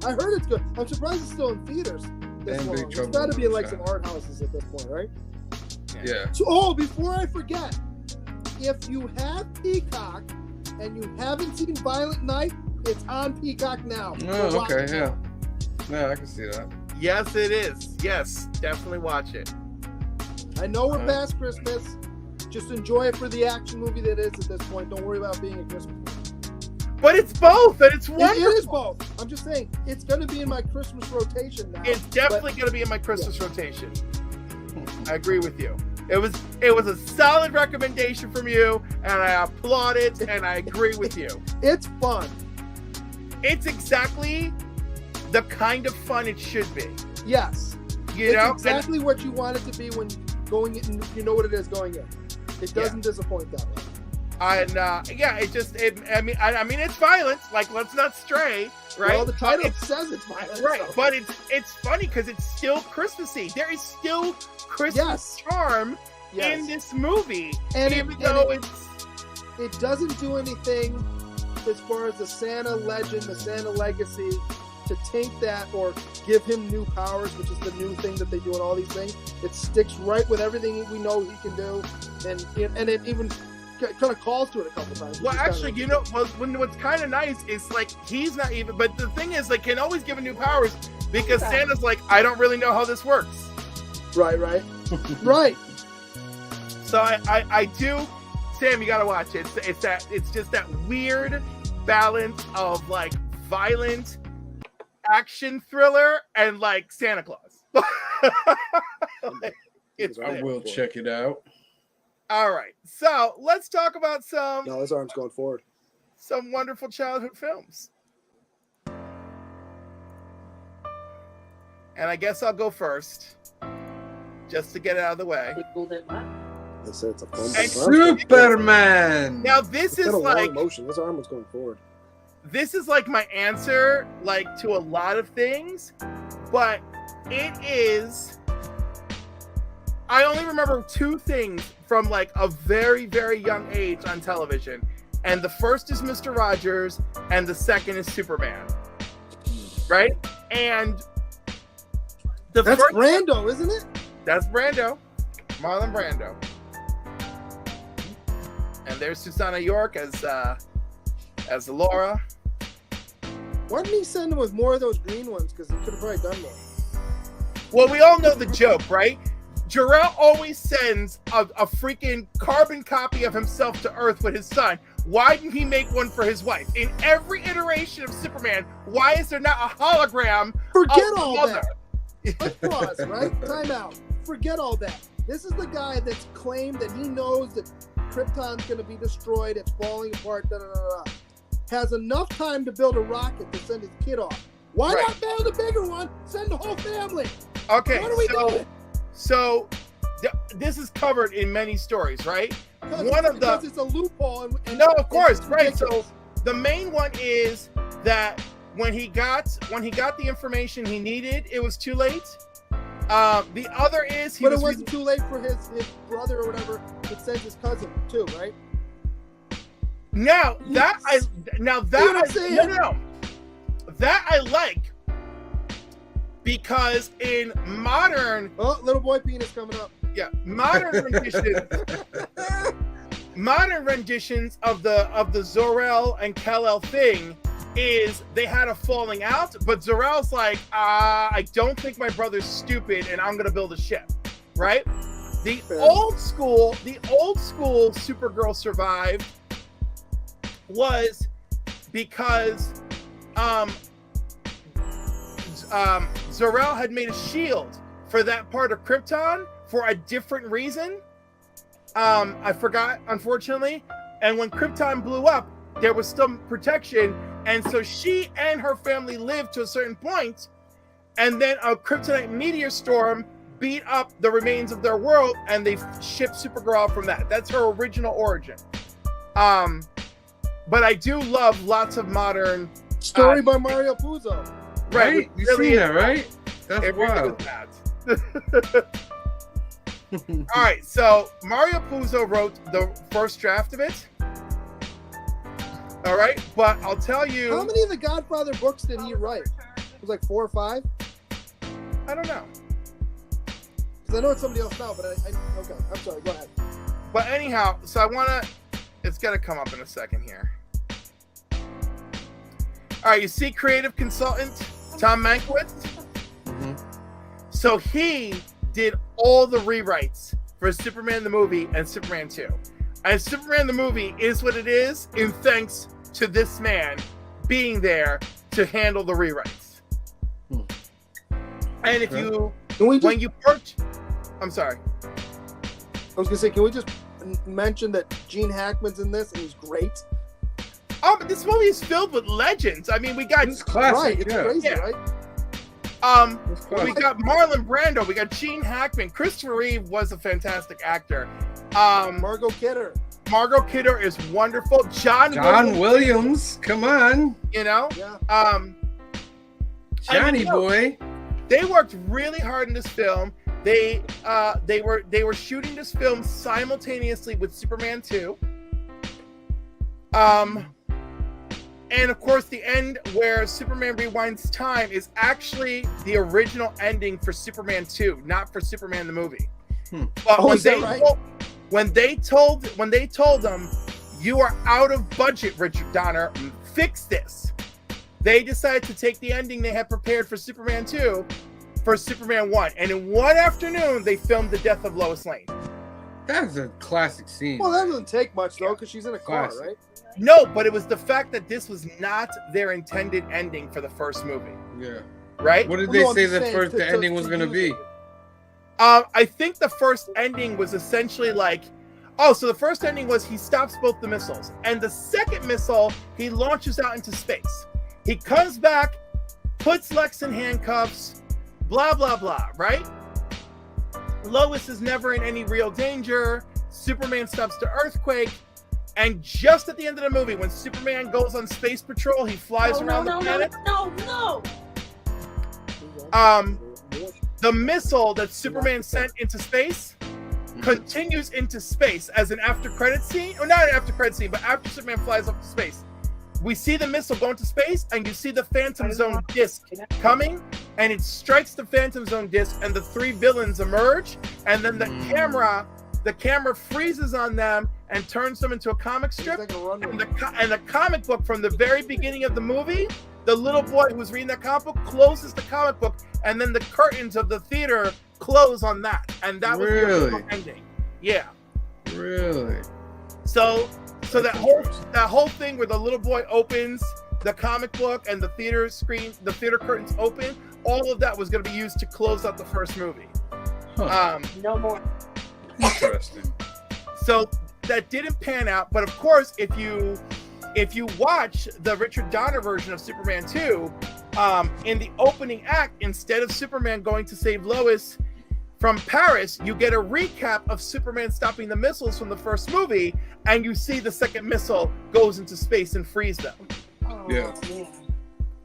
S3: I heard it's good. I'm surprised it's still in theaters this
S4: And Big
S3: long. It's
S4: Trouble
S3: got to
S4: in
S3: be in
S4: Little
S3: like some
S4: China.
S3: art houses at this point, right?
S4: Yeah.
S3: So, before I forget, if you have Peacock and you haven't seen Violent Night, it's on Peacock now.
S4: Oh,
S3: Go watch
S4: okay,
S3: it
S4: yeah.
S3: now.
S4: Yeah, I can see that.
S1: Yes, it is. Yes, definitely watch it.
S3: I know we're
S4: Uh-huh.
S3: past Christmas, just enjoy it for the action movie that it is at this point. Don't worry about being a Christmas movie.
S1: But it's both, and it's
S3: It
S1: wonderful.
S3: is both. I'm just saying it's going to be in my Christmas rotation now.
S1: It's definitely going to be in my Christmas rotation. I agree with you. It was a solid recommendation from you, and I applaud it, and I agree with you.
S3: It's fun.
S1: It's exactly the kind of fun it should be.
S3: Yes.
S1: You know,
S3: It's exactly what you want it to be when going in. You know what it is going in. It doesn't disappoint that way.
S1: and yeah, I mean, it's violent. Like, let's not stray, right?
S3: Well, the title
S1: But
S3: says it's violent.
S1: right,
S3: so.
S1: but it's funny because it's still Christmassy. There is still Christmas
S3: Yes.
S1: charm
S3: Yes.
S1: in this movie,
S3: And
S1: even
S3: it-
S1: though
S3: and it doesn't do anything as far as the Santa legend, the Santa legacy, to taint that or give him new powers, which is the new thing that they do in all these things. It sticks right with everything we know he can do, and it even kind of calls to it a couple times.
S1: Well,
S3: It's just
S1: actually,
S3: kinda-
S1: you know, what's kind of nice is like he's not even. But the thing is, like, can always give him new powers because Santa's like, I don't really know how this works.
S3: right, right.
S1: So I do, Sam, you gotta watch it. It's just that weird balance of like violent action thriller and like Santa Claus. It's
S4: I
S1: there.
S4: will check it out.
S1: All right, so let's talk about some
S3: No, his arm's going forward.
S1: wonderful childhood films. And I guess I'll go first, just to get it out of the way.
S3: I said it's a fun.
S1: And
S4: Superman.
S1: Now this
S3: It's
S1: is
S3: got a long
S1: like
S3: motion. His arm was going forward.
S1: my answer, like, to a lot of things, but it is. I only remember two things from like a very, very young age on television, and the first is Mr. Rogers, and the second is Superman. Right? And the
S3: That's
S1: first
S3: Brando, isn't it?
S1: that's Brando, Marlon Brando, and there's Susanna York as Laura.
S3: Why didn't he send him with more of those green ones? Because he could have probably done more.
S1: Well, we all know the joke, right? Jor-El always sends a freaking carbon copy of himself to Earth with his son. Why didn't he make one for his wife? In every iteration of Superman, why is there not a hologram
S3: Forget
S1: of the
S3: all
S1: mother?
S3: that. Let's pause, right? Time out. Forget all that. This is the guy that's claimed that he knows that Krypton's going to be destroyed. It's falling apart. Da, da, da, da. Has enough time to build a rocket to send his kid off. Why
S1: Right.
S3: not build a bigger one? Send the whole family.
S1: Okay,
S3: What are we doing?
S1: so this is covered in many stories, right?
S3: Because it's a loophole. And
S1: No, of course,
S3: it's
S1: right. So
S3: ridiculous.
S1: the main one is that when he got the information he needed, it was too late. The other is he
S3: But it
S1: was
S3: wasn't too late for his brother or whatever to send his cousin too, right?
S1: Now that I
S3: You know what I'm saying?
S1: no. That I like because in modern
S3: Oh, little boy penis coming up.
S1: modern renditions of the Zor-El and Kal-El thing is they had a falling out, but Zor-El's like, I don't think my brother's stupid and I'm gonna build a ship, right? The
S3: Fair.
S1: old school Supergirl survived was because Zor-El had made a shield for that part of Krypton for a different reason. I forgot, unfortunately. And when Krypton blew up, there was some protection, and so she and her family lived to a certain point, and then a kryptonite meteor storm beat up the remains of their world, and they shipped Supergirl from that. That's her original origin. But I do love lots of modern
S3: Story by Mario Puzo.
S4: Right?
S1: which
S4: You
S1: really
S4: see
S1: is-
S4: that, right? That's
S1: it really
S4: wild.
S1: is bad. All right, so Mario Puzo wrote the first draft of it. All right, but I'll tell you,
S3: How many of the Godfather books did he write? It was like 4 or 5.
S1: I don't know.
S3: Because I know it's somebody else now, but okay. I'm sorry. Go ahead.
S1: But anyhow, so it's gonna come up in a second here. All right, you see creative consultant Tom Mankiewicz?
S4: Mhm.
S1: So he did all the rewrites for Superman the movie and Superman 2. And Superman the movie is what it is in thanks to this man being there to handle the rewrites. And if you,
S3: Can we just,
S1: when you purchase, I'm sorry.
S3: I was gonna say, can we just mention that Gene Hackman's in this and he's great?
S1: Oh, but this movie is filled with legends. I mean, we got
S4: It's classic.
S3: Right, it's
S4: yeah.
S3: crazy,
S1: Yeah.
S3: right?
S4: It's classic.
S1: we got Marlon Brando, we got Gene Hackman, Christopher Reeve was a fantastic actor.
S3: Margot Kidder.
S1: Margot Kidder is wonderful. John
S4: Williams, come on,
S1: you know,
S3: Yeah.
S4: Johnny
S1: no.
S4: boy.
S1: they worked really hard in this film. They were shooting this film simultaneously with Superman 2. And of course, the end where Superman rewinds time is actually the original ending for Superman 2, not for Superman the movie. But
S3: Oh, is that right?
S1: when they told them, you are out of budget, Richard Donner, fix this. They decided to take the ending they had prepared for Superman 2 for Superman 1. And in one afternoon, they filmed the death of Lois Lane.
S4: That's a classic scene.
S3: Well, that doesn't take much though, because she's in a car,
S4: Classic.
S3: right?
S1: No, but it was the fact that this was not their intended ending for the first movie,
S4: Yeah.
S1: right?
S4: What did
S3: Well,
S4: they
S3: no, I'm
S4: say
S3: just
S4: the
S3: saying
S4: first
S3: to-
S4: the ending was
S3: to
S4: gonna
S3: use
S4: be?
S3: it.
S1: I think the first ending was essentially like, oh, so the first ending was he stops both the missiles, and the second missile he launches out into space. He comes back, puts Lex in handcuffs, blah blah blah, right? Lois is never in any real danger. Superman stops the earthquake, and just at the end of the movie, when Superman goes on space patrol, he flies around the planet.
S5: No.
S1: The missile that Superman sent into space continues into space as an after credit scene, or not an after credit scene, but after Superman flies up to space. We see the missile go into space, and you see the Phantom Zone disc coming, and it strikes the Phantom Zone disc, and the three villains emerge, and then the camera freezes on them and turns them into a comic
S3: He's
S1: strip.
S3: like a run
S1: And the comic book from the very beginning of the movie, the little boy who was reading that comic book closes the comic book, and then the curtains of the theater close on that, and that was the original ending. Yeah.
S4: Really?
S1: So that whole thing where the little boy opens the comic book and the theater curtains open, all of that was going to be used to close out the first movie.
S4: Huh.
S5: No more.
S4: Interesting.
S1: So that didn't pan out, but of course, if you watch the Richard Donner version of Superman 2, in the opening act, instead of Superman going to save Lois from Paris, you get a recap of Superman stopping the missiles from the first movie, and you see the second missile goes into space and frees them.
S5: Oh,
S4: Yeah.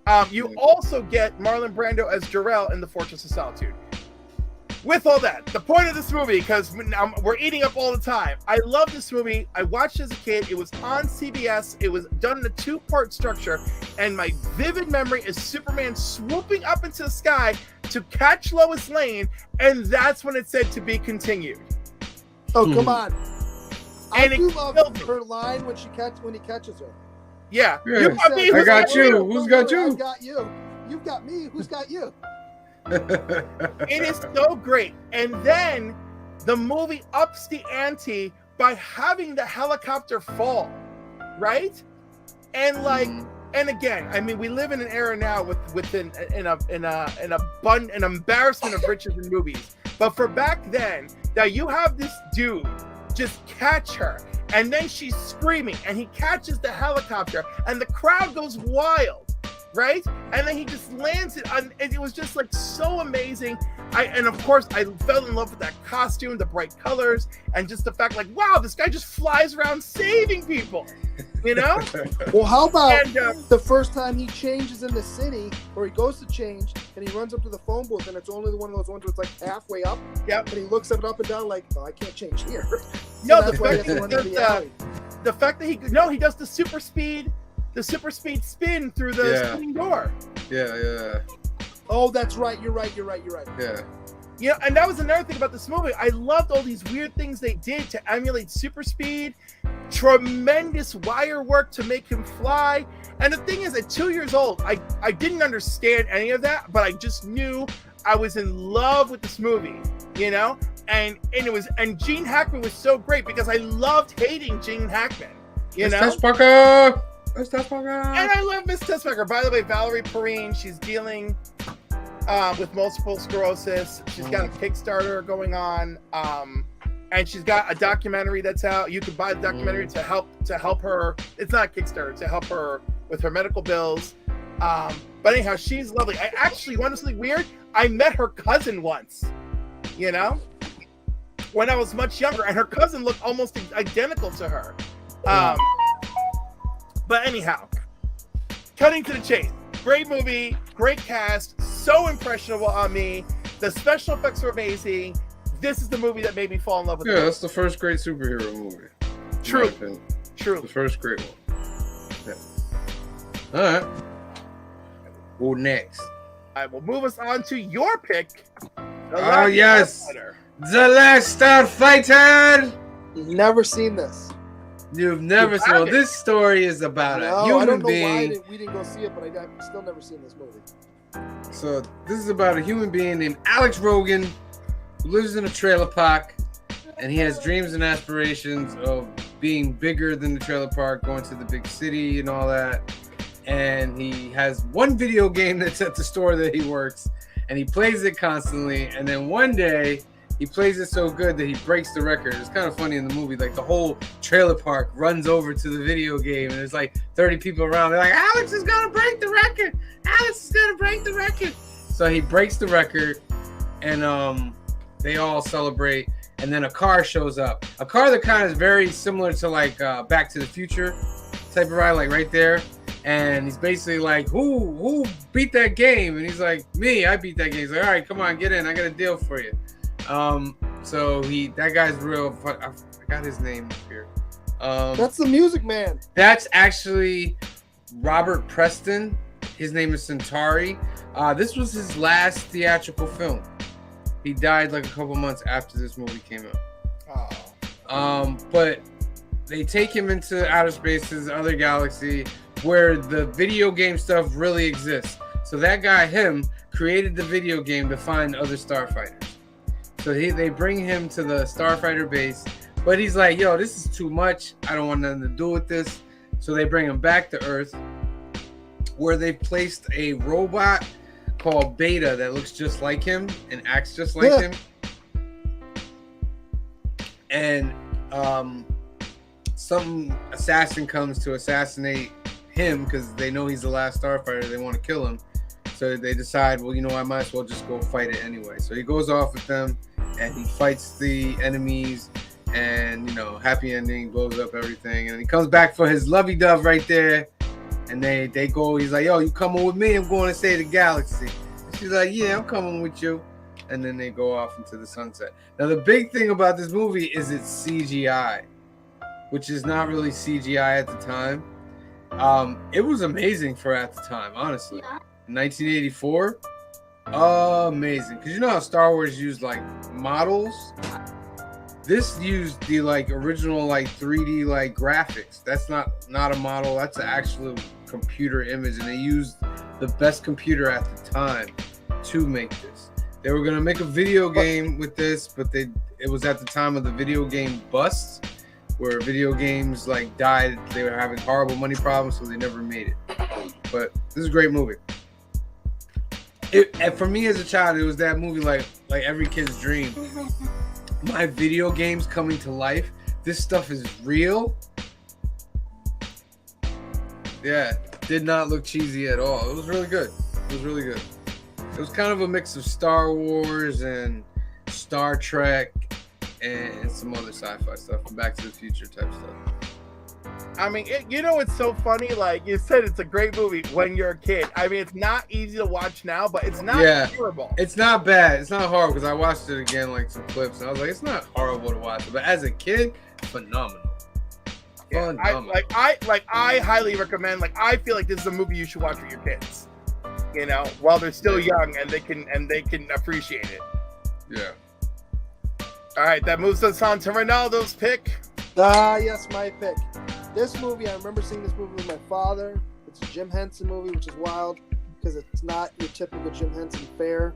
S5: man.
S1: You also get Marlon Brando as Jor-El in The Fortress of Solitude. With all that, the point of this movie, because we're eating up all the time. I love this movie. I watched it as a kid. It was on CBS. It was done in a two-part structure. And my vivid memory is Superman swooping up into the sky to catch Lois Lane. And that's when it said to be continued.
S3: Oh, come on. I
S1: And it
S3: do love
S1: killed me.
S3: her line when he catches her.
S1: Yeah.
S4: Yeah.
S1: You got me.
S4: I
S1: Who's
S4: got you. Who's got
S3: I
S4: you?
S3: got you. You've got me. Who's got you?
S1: It is so great. And then the movie ups the ante by having the helicopter fall, right? And like, and again, I mean, we live in an era now with an embarrassment of riches in movies. But for back then, that you have this dude just catch her, and then she's screaming, and he catches the helicopter, and the crowd goes wild. Right? And then he just lands it on, and it was just like so amazing. And of course I fell in love with that costume, the bright colors, and just the fact like, wow, this guy just flies around saving people, you know?
S3: Well, how about
S1: And
S3: the first time he changes in the city, or he goes to change, and he runs up to the phone booth, and it's only one of those ones where it's like halfway up.
S1: Yep.
S3: And he looks at it up and down like, oh, I can't change here.
S1: No,
S3: So that's why he has to run to the alley.
S1: the fact that he does the super speed spin through the spinning door.
S4: Yeah.
S3: Oh, that's right. You're right.
S4: Yeah.
S1: You know, and that was another thing about this movie. I loved all these weird things they did to emulate super speed, tremendous wire work to make him fly. And the thing is, at 2 years old, I didn't understand any of that, but I just knew I was in love with this movie, you know, and Gene Hackman was so great because I loved hating Gene Hackman, you know.
S4: Tess Parker. It's Tess Parker.
S1: And I love Miss Tessmacher. By the way, Valerie Perrine, she's dealing with multiple sclerosis. She's got a Kickstarter going on, and she's got a documentary that's out. You can buy the documentary to help her. It's not a Kickstarter, to help her with her medical bills. But anyhow, she's lovely. I actually, want to something weird? I met her cousin once, you know, when I was much younger, and her cousin looked almost identical to her. But anyhow, cutting to the chase. Great movie, great cast, so impressionable on me. The special effects are amazing. This is the movie that made me fall in love with it.
S4: Yeah, that's the first great superhero movie.
S1: True.
S4: The first great one. Yeah. All right. Who next?
S1: I will move us on to your pick.
S4: Oh, yes. The Last Starfighter.
S3: Never seen this.
S4: You've never seen. Well, this story is about a
S3: I
S4: human
S3: don't know
S4: being.
S3: why we didn't go see it, but I've still never seen this movie.
S4: So this is about a human being named Alex Rogan who lives in a trailer park, and he has dreams and aspirations of being bigger than the trailer park, going to the big city and all that. And he has one video game that's at the store that he works, and he plays it constantly. And then one day, he plays it so good that he breaks the record. It's kind of funny in the movie. Like, the whole trailer park runs over to the video game, and there's like 30 people around. They're like, Alex is going to break the record. Alex is going to break the record. So he breaks the record, and they all celebrate. And then a car shows up. A car that kind of is very similar to, like, Back to the Future type of ride, like right there. And he's basically like, who beat that game? And he's like, me, I beat that game. He's like, all right, come on, get in. I got a deal for you. So that guy's real. I got his name up here.
S3: That's the Music Man.
S4: That's actually Robert Preston. His name is Centauri. This was his last theatrical film. He died like a couple months after this movie came out. But they take him into outer space, to this other galaxy where the video game stuff really exists. So that guy, him, created the video game to find other starfighters. So they bring him to the starfighter base, but he's like, yo, this is too much. I don't want nothing to do with this. So they bring him back to Earth, where they placed a robot called Beta that looks just like him and acts just like him. And some assassin comes to assassinate him because they know he's the last starfighter. They want to kill him. So they decide, well, you know, I might as well just go fight it anyway. So he goes off with them, and he fights the enemies, and, you know, happy ending, blows up everything. And he comes back for his lovey-dove right there, and they go, he's like, yo, you coming with me? I'm going to save the galaxy. And she's like, yeah, I'm coming with you. And then they go off into the sunset. Now, the big thing about this movie is it's CGI, which is not really CGI at the time. It was amazing for at the time, honestly. 1984, amazing. Because you know how Star Wars used like models? This used the like original like 3D like graphics. That's not a model, that's an actual computer image, and they used the best computer at the time to make this. They were gonna make a video game with this, but it was at the time of the video game bust, where video games like died. They were having horrible money problems, so they never made it. But this is a great movie. And for me as a child, it was that movie like every kid's dream. My video games coming to life. This stuff is real. Yeah, did not look cheesy at all. It was really good. It was kind of a mix of Star Wars and Star Trek and some other sci-fi stuff, and Back to the Future type stuff.
S1: I mean, you know, it's so funny. Like you said, it's a great movie when you're a kid. I mean, it's not easy to watch now, but it's not terrible.
S4: It's not bad. It's not horrible, because I watched it again, like some clips, and I was like, it's not horrible to watch. But as a kid, phenomenal.
S1: Yeah, I highly recommend. Like, I feel like this is a movie you should watch with your kids. You know, while they're still young and they can appreciate it.
S4: Yeah.
S1: All right, that moves us on to Ronaldo's pick.
S3: Yes, my pick. This movie, I remember seeing this movie with my father. It's a Jim Henson movie, which is wild because it's not your typical Jim Henson fare.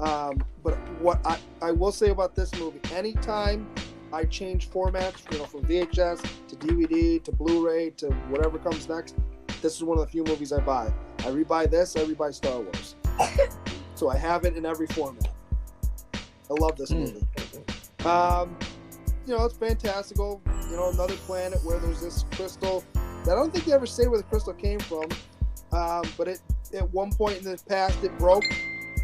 S3: But what I will say about this movie, anytime I change formats, from VHS to DVD to Blu-ray to whatever comes next, this is one of the few movies I buy. I rebuy this, I rebuy Star Wars. So I have it in every format. I love this movie. It's fantastical. Another planet where there's this crystal. I don't think they ever say where the crystal came from. But at one point in the past, it broke,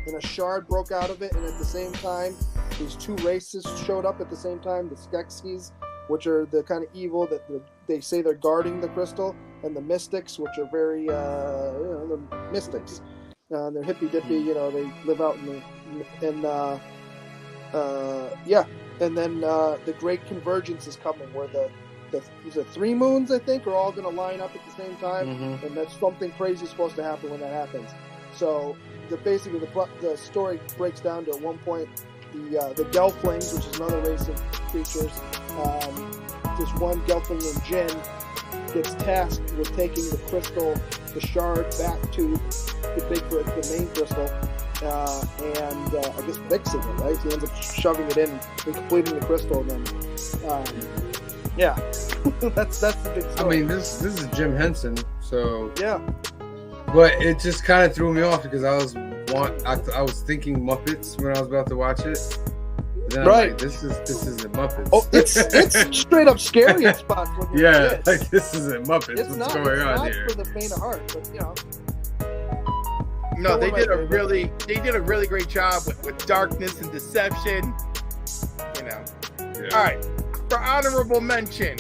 S3: and a shard broke out of it. And at the same time, these two races showed up at the same time: the Skeksis, which are the kind of evil that they say they're guarding the crystal, and the Mystics, which are very, the Mystics. They're hippy dippy. They live out and then the Great Convergence is coming, where the 3 moons, I think, are all going to line up at the same time, and that's something crazy supposed to happen when that happens. So basically the story breaks down to, at one point, the Gelflings, which is another race of creatures. This one Gelfling named Jin gets tasked with taking the crystal, the shard, back to the main crystal, and I guess fixing it, right? He ends up shoving it in and completing the crystal, and then that's the big story.
S4: I mean, this is Jim Henson, so
S3: yeah.
S4: But it just kind of threw me off because I was thinking Muppets when I was about to watch it. But then
S3: Right.
S4: I'm like, this isn't Muppets.
S3: Oh, it's straight up scary in spots. When you're a
S4: Yeah,
S3: kid.
S4: like this isn't Muppets.
S3: It's
S4: What's
S3: not.
S4: going
S3: It's
S4: on
S3: not
S4: here?
S3: for the faint of heart, but
S1: No, they
S3: Don't
S1: did a
S3: like it.
S1: really great job with darkness and deception.
S4: Yeah.
S1: All right, for honorable mention,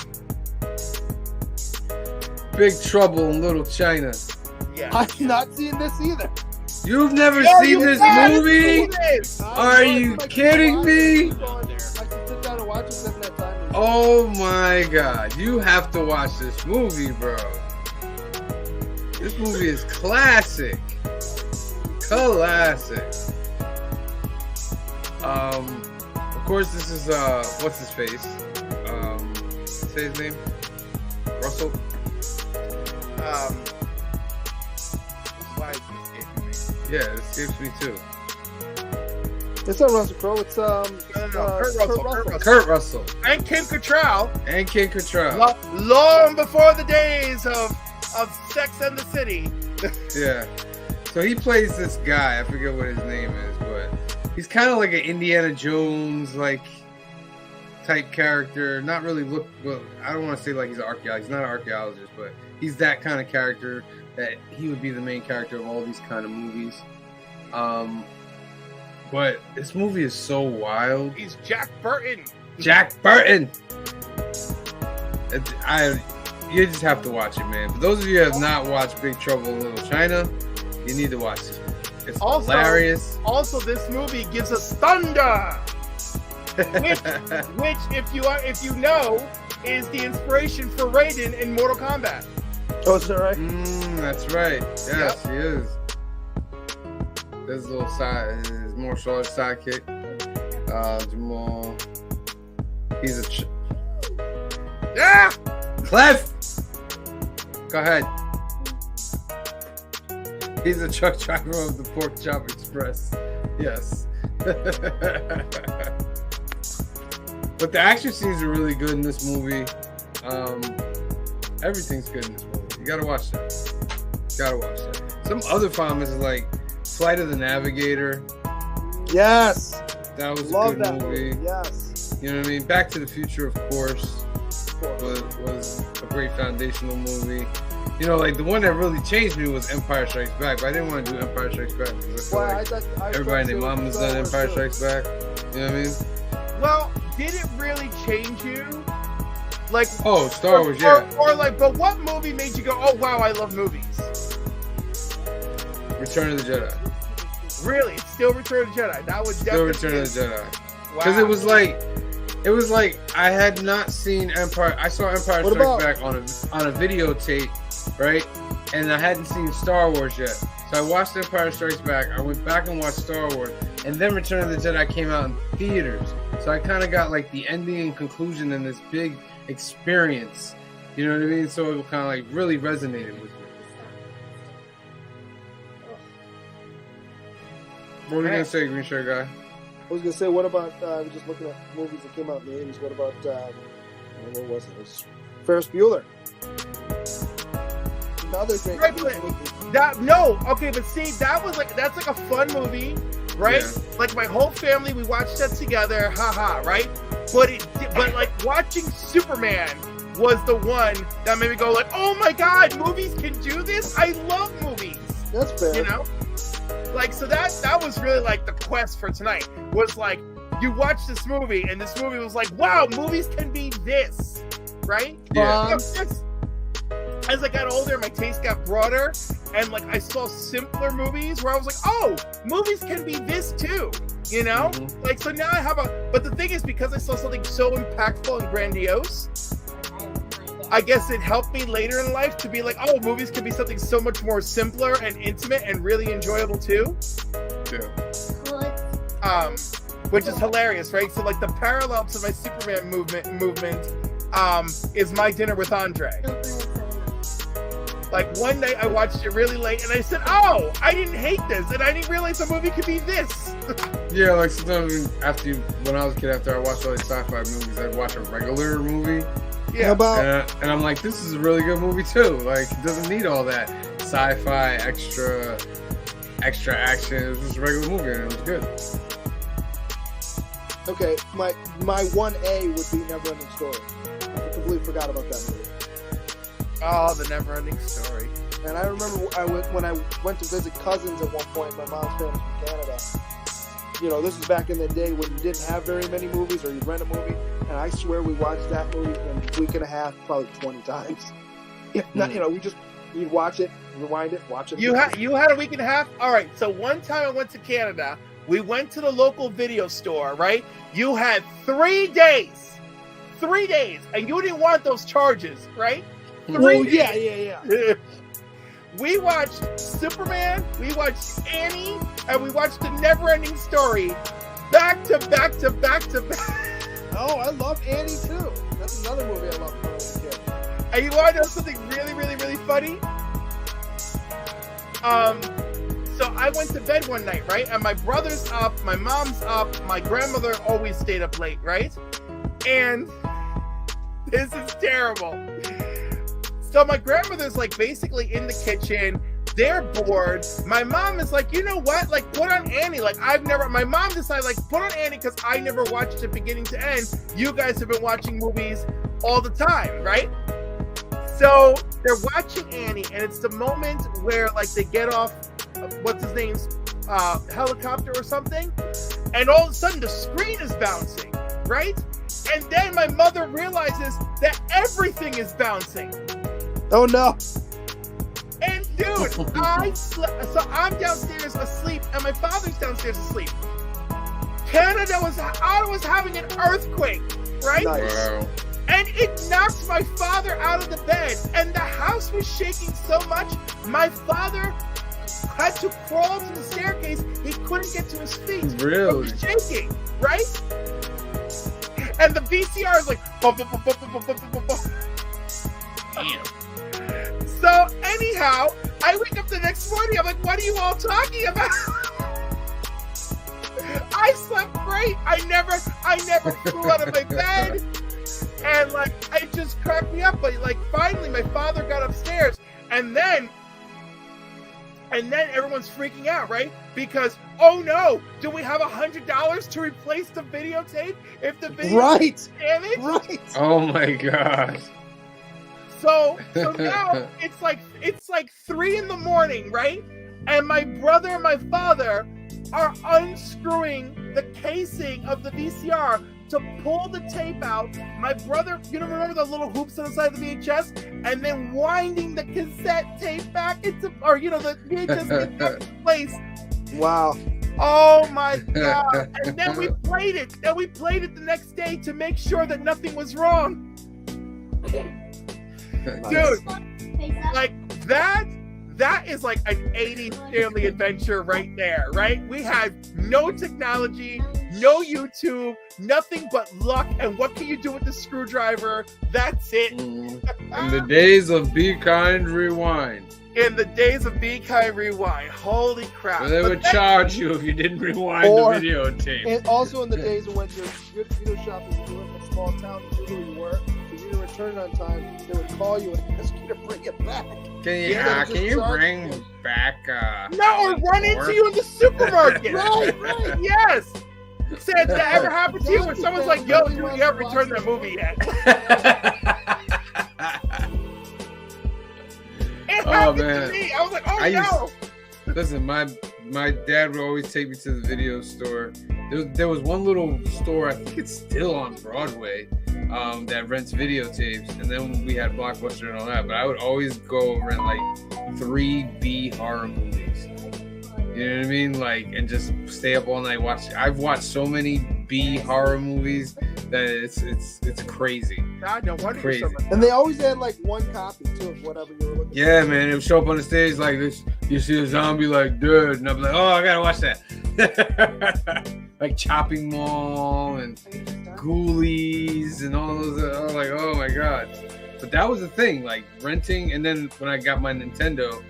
S4: Big Trouble in Little China.
S1: yeah.
S3: I've not seen this either.
S4: You've never
S1: Yo,
S4: seen
S1: you
S4: this
S1: gotta
S4: movie?
S1: see this!
S4: Are you kidding me?
S3: I can sit down and watch it, doesn't have time.
S4: Oh my god, you have to watch this movie, bro. This movie is classic. Classic. Of course, this is what's his face? Say his name? Russell?
S1: Why is it escaping me?
S4: Yeah, it escapes me too.
S3: It's not Russell Crowe. It's
S1: Kurt Russell.
S4: Kurt Russell
S1: And Kim Cattrall,
S4: and King Cattrall.
S1: long before the days of Sex and the City.
S4: Yeah. So he plays this guy. I forget what his name is, but he's kind of like an Indiana Jones type character. Not really well. I don't want to say like he's an archaeologist. He's not an archaeologist, but he's that kind of character that he would be the main character of all these kind of movies. But this movie is so wild.
S1: He's Jack Burton.
S4: Jack Burton. You just have to watch it, man. For those of you who have not watched Big Trouble in Little China, you need to watch it. It's
S1: Also-
S4: hilarious.
S1: Also, this movie gives us thunder, which, if you know, is the inspiration for Raiden in Mortal Kombat.
S3: Oh, is that right?
S4: That's right. Yes, he is. His little his martial arts sidekick, Jamal. He's a
S1: Yeah.
S4: Clef. Go ahead. He's a truck driver of the Pork Chop Express. Yes. But the action scenes are really good in this movie. Everything's good in this movie. You gotta watch that. Some other films is like Flight of the Navigator.
S3: Yes.
S4: That was
S3: Love
S4: a good
S3: that
S4: movie.
S3: movie. Yes.
S4: You know what I mean? Back to the Future, of course, was a great foundational movie. You know, like the one that really changed me was Empire Strikes Back, but I didn't want to do Empire Strikes Back because I feel like everybody and their mom has done Empire Strikes Back. You know what I mean?
S1: Well, did it really change you? Like,
S4: Oh, Star Wars, yeah.
S1: Or like, but what movie made you go, "Oh wow, I love movies"?
S4: Return of the Jedi.
S1: Really, it's still Return of the Jedi. That would
S4: Still
S1: definitely.
S4: Return of the Jedi.
S1: Wow.
S4: Because it was like I had not seen Empire. I saw Empire
S3: What
S4: Strikes
S3: about-
S4: Back on a videotape, right? And I hadn't seen Star Wars yet. So I watched Empire Strikes Back. I went back and watched Star Wars, and then Return of the Jedi came out in theaters. So I kind of got like the ending and conclusion in this big experience. You know what I mean? So it kind of like really resonated with me. What were you gonna say, Green Shirt Guy?
S3: I was gonna say, what about? I was just looking at movies that came out in the '80s. What about? What was it? It was Ferris Bueller. Another great
S1: Right,
S3: movie.
S1: Okay, but see, that's like a fun movie, right?
S4: Yeah.
S1: Like my whole family, we watched that together, haha, right? But like watching Superman was the one that made me go like, oh my god, movies can do this. I love movies,
S3: That's fair.
S1: you know. Like so that was really like the quest for tonight. Was like you watch this movie and this movie was like, wow, movies can be this, right?
S4: Yeah.
S1: As I got older, my taste got broader, and like I saw simpler movies where I was like, "Oh, movies can be this too," you know.
S4: Mhm.
S1: Like so now I have But the thing is, because I saw something so impactful and grandiose, I guess it helped me later in life to be like, "Oh, movies can be something so much more simpler and intimate and really enjoyable too."
S4: Yeah.
S1: Which is hilarious, right? So like the parallel to my Superman movement, is My Dinner with Andre. Like one night I watched it really late and I said, oh, I didn't hate this and I didn't realize a movie could be this.
S4: Yeah, like sometimes when I was a kid, after I watched all these sci-fi movies, I'd watch a regular movie,
S3: How
S1: Yeah.
S3: about?
S4: and I'm like, this is a really good movie too. Like, it doesn't need all that sci-fi extra action. It was just a regular movie and it was good.
S3: Okay, my 1A would be Neverending Story. I completely forgot about that movie.
S1: Oh, the never-ending story.
S3: And I remember when I went to visit cousins at one point. My mom's family's from Canada. You know, this was back in the day when you didn't have very many movies, or you'd rent a movie. And I swear we watched that movie in a week and a half, probably 20 times. If not, you know, you'd watch it, rewind it, watch it.
S1: You had a week and a half? All right, so one time I went to Canada. We went to the local video store, right? You had 3 days. 3 days. And you didn't want those charges, right?
S3: Well, yeah.
S1: We watched Superman, we watched Annie, and we watched The Neverending Story back to back to back to back.
S3: Oh, I love Annie too. That's another movie I loved when I was a kid.
S1: And you want to know something really, really, really funny? So I went to bed one night, right? And my brother's up, my mom's up, my grandmother always stayed up late, right? And this is terrible. So my grandmother's like basically in the kitchen. They're bored. My mom is like, you know what? Like, put on Annie. Like, my mom decided, like, put on Annie because I never watched it beginning to end. You guys have been watching movies all the time, right? So they're watching Annie, and it's the moment where, like, they get off, what's his name's helicopter or something, and all of a sudden the screen is bouncing, right? And then my mother realizes that everything is bouncing.
S3: Oh no!
S1: And dude, so I'm downstairs asleep, and my father's downstairs asleep. Canada was having an earthquake, right?
S3: Nice.
S4: Wow.
S1: And it knocked my father out of the bed, and the house was shaking so much, my father had to crawl to the staircase. He couldn't get to his feet. He
S4: Really?
S1: was shaking, right? And the VCR is like, bum, bum, bum, bum, bum, bum, bum, bum. So anyhow, I wake up the next morning. I'm like, what are you all talking about? I slept great. I never flew out of my bed, and like it just cracked me up. But like finally, my father got upstairs, and then everyone's freaking out, right? Because oh no, do we have $100 to replace the videotape if the video
S3: Right.
S1: is damaged?
S3: Right.
S4: Oh my gosh.
S1: So now it's like 3 a.m, right? And my brother and my father are unscrewing the casing of the VCR to pull the tape out. My brother, you know, remember the little hoops on the side of the VHS, and then winding the cassette tape back into, or you know, the VHS tape back into place.
S3: Wow.
S1: Oh my god! And then we played it. And we played it the next day to make sure that nothing was wrong. Dude, like that is like an 80s family adventure right there, right? We had no technology, no YouTube, nothing but luck, and what can you do with the screwdriver? That's it.
S4: In the days of Be Kind Rewind.
S1: in the days of Be Kind Rewind. Holy crap.
S4: Well, they
S1: But
S4: would
S1: then-
S4: charge you if you didn't rewind
S3: Or-
S4: the videotape.
S3: And also in the days of when your video shop was doing in a small town, you knew who you were. If you didn't return it on time, they would call you and ask you to bring it back.
S4: Can you bring back
S1: No, or run into you in the supermarket.
S3: Right, right.
S1: Yes. Said did that ever happen to you? When someone's like, yo, dude, you haven't returned that movie yet. It
S4: Oh,
S1: happened
S4: man.
S1: to me. I was like, oh
S4: I used-
S1: no.
S4: Listen, my dad would always take me to the video store. There was one little store, I think it's still on Broadway, that rents videotapes, and then we had Blockbuster and all that. But I would always go rent like 3 B horror movies. You know what I mean? Like, and just stay up all night watch. I've watched so many B horror movies that it's crazy.
S1: God, no wonder
S4: Crazy.
S1: you're so much.
S3: And they always had like one copy too of whatever you were looking
S4: Yeah, man, it would show up on the stage like this. You see a zombie like dead, and I'm like, oh, I gotta watch that. Like Chopping Mall and Ghoulies and all those. I was like, oh my god. But that was the thing, like renting, and then when I got my Nintendo,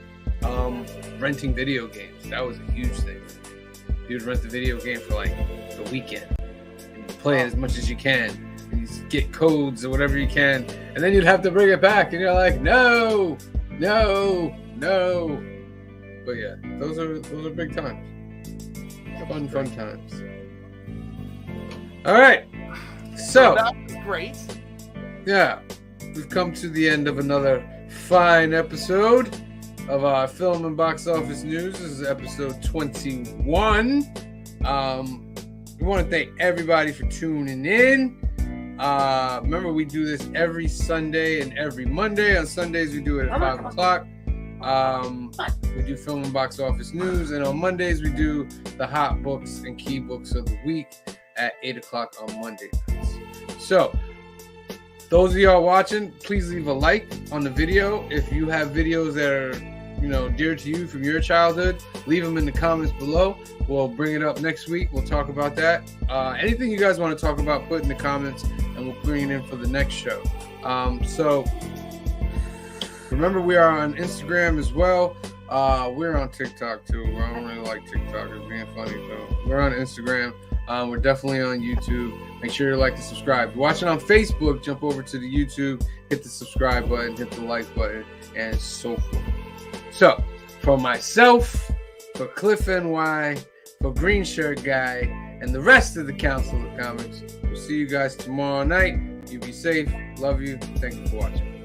S4: renting video games. That was a huge thing. You'd rent the video game for like the weekend and play it as much as you can. And you get codes or whatever you can, and then you'd have to bring it back, and you're like, no. But yeah, those are big times. Fun times. All right, so
S1: That was great.
S4: yeah, we've come to the end of another fine episode of our film and box office news. This is episode 21. We want to thank everybody for tuning in. Remember, we do this every Sunday and every Monday. On Sundays, we do it at 5 o'clock. We do film and box office news, and on Mondays, we do the hot books and key books of the week at 8 o'clock on Monday nights. So, those of y'all watching, please leave a like on the video. If you have videos that are, dear to you from your childhood, leave them in the comments below. We'll bring it up next week. We'll talk about that. Anything you guys want to talk about, put in the comments, and we'll bring it in for the next show. So remember, we are on Instagram as well. We're on TikTok too. I don't really like TikTok. It's being funny, so we're on Instagram. We're definitely on YouTube. Make sure you like and subscribe. If you're watching on Facebook, jump over to the YouTube, hit the subscribe button, hit the like button, and so forth. So, for myself, for Cliff NY, for Green Shirt Guy, and the rest of the Council of Comics, we'll see you guys tomorrow night. You be safe. Love you. Thank you for watching.